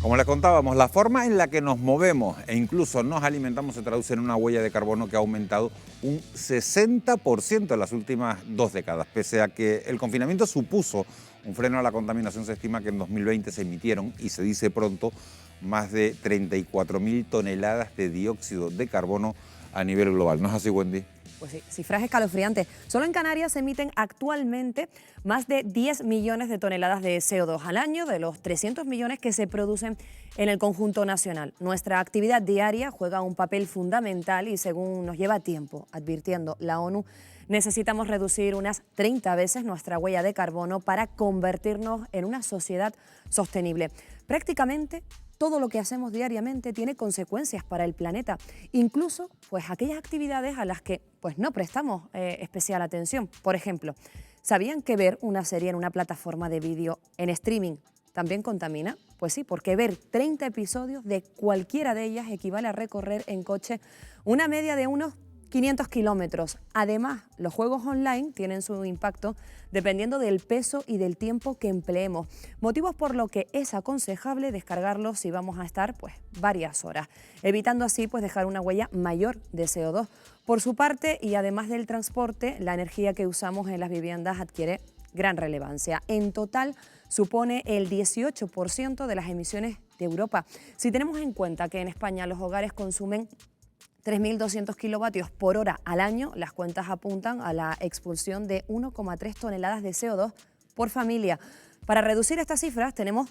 Como les contábamos, la forma en la que nos movemos e incluso nos alimentamos se traduce en una huella de carbono que ha aumentado un 60% en las últimas 2 décadas. Pese a que el confinamiento supuso un freno a la contaminación, se estima que en 2020 se emitieron, y se dice pronto, más de 34.000 toneladas de dióxido de carbono a nivel global. ¿No es así, Wendy? Pues sí, cifras escalofriantes. Solo en Canarias se emiten actualmente más de 10 millones de toneladas de CO2 al año, de los 300 millones que se producen en el conjunto nacional. Nuestra actividad diaria juega un papel fundamental y, según nos lleva tiempo advirtiendo la ONU, necesitamos reducir unas 30 veces nuestra huella de carbono para convertirnos en una sociedad sostenible. Prácticamente todo lo que hacemos diariamente tiene consecuencias para el planeta, incluso pues aquellas actividades a las que pues no prestamos especial atención. Por ejemplo, ¿sabían que ver una serie en una plataforma de vídeo en streaming también contamina? Pues sí, porque ver 30 episodios de cualquiera de ellas equivale a recorrer en coche una media de unos 500 kilómetros. Además, los juegos online tienen su impacto dependiendo del peso y del tiempo que empleemos, motivos por lo que es aconsejable descargarlos si vamos a estar pues varias horas, evitando así pues dejar una huella mayor de CO2. Por su parte, y además del transporte, la energía que usamos en las viviendas adquiere gran relevancia. En total, supone el 18% de las emisiones de Europa. Si tenemos en cuenta que en España los hogares consumen 3.200 kilovatios por hora al año, las cuentas apuntan a la expulsión de 1,3 toneladas de CO2 por familia. Para reducir estas cifras tenemos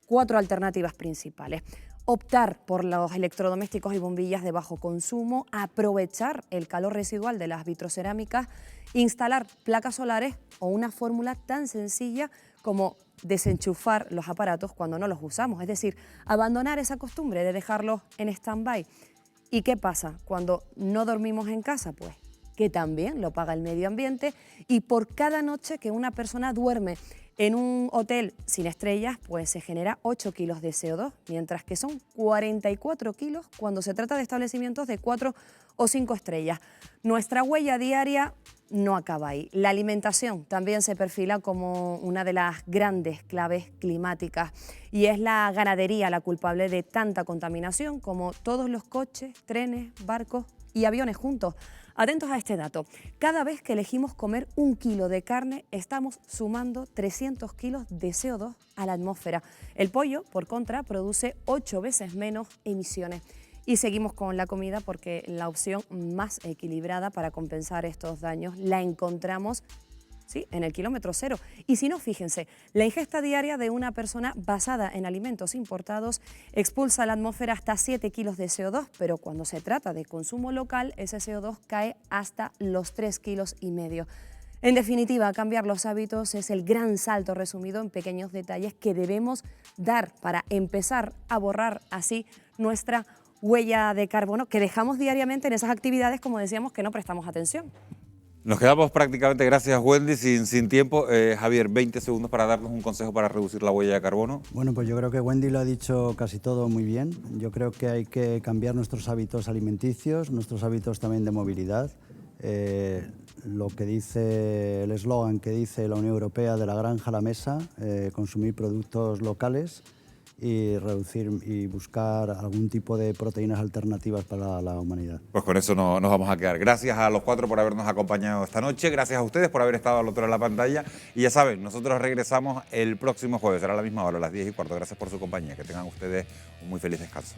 4 alternativas principales. Optar por los electrodomésticos y bombillas de bajo consumo, aprovechar el calor residual de las vitrocerámicas, instalar placas solares o una fórmula tan sencilla como desenchufar los aparatos cuando no los usamos, es decir, abandonar esa costumbre de dejarlos en stand-by. ¿Y qué pasa cuando no dormimos en casa? Pues que también lo paga el medio ambiente, y por cada noche que una persona duerme en un hotel sin estrellas, pues se genera 8 kilos de CO2, mientras que son 44 kilos cuando se trata de establecimientos de 4 o 5 estrellas. Nuestra huella diaria no acaba ahí. La alimentación también se perfila como una de las grandes claves climáticas, y es la ganadería la culpable de tanta contaminación como todos los coches, trenes, barcos y aviones juntos. Atentos a este dato: cada vez que elegimos comer 1 kilo de carne, estamos sumando 300 kilos de CO2 a la atmósfera. El pollo, por contra, produce 8 veces menos emisiones. Y seguimos con la comida, porque la opción más equilibrada para compensar estos daños la encontramos, sí, en el kilómetro cero. Y si no, fíjense, la ingesta diaria de una persona basada en alimentos importados expulsa a la atmósfera hasta 7 kilos de CO2, pero cuando se trata de consumo local, ese CO2 cae hasta los 3,5 kilos. En definitiva, cambiar los hábitos es el gran salto resumido en pequeños detalles que debemos dar para empezar a borrar así nuestra huella de carbono que dejamos diariamente en esas actividades, como decíamos, que no prestamos atención. Nos quedamos prácticamente, gracias Wendy, sin tiempo. Javier, 20 segundos para darnos un consejo para reducir la huella de carbono. Bueno, pues yo creo que Wendy lo ha dicho casi todo muy bien. Yo creo que hay que cambiar nuestros hábitos alimenticios, nuestros hábitos también de movilidad. Lo que dice el eslogan que dice la Unión Europea, de la granja a la mesa, consumir productos locales y reducir y buscar algún tipo de proteínas alternativas para la humanidad. Pues con eso nos vamos a quedar. Gracias a los 4 por habernos acompañado esta noche, gracias a ustedes por haber estado al otro lado de la pantalla, y ya saben, nosotros regresamos el próximo jueves, será a la misma hora, a las 10:15. Gracias por su compañía, que tengan ustedes un muy feliz descanso.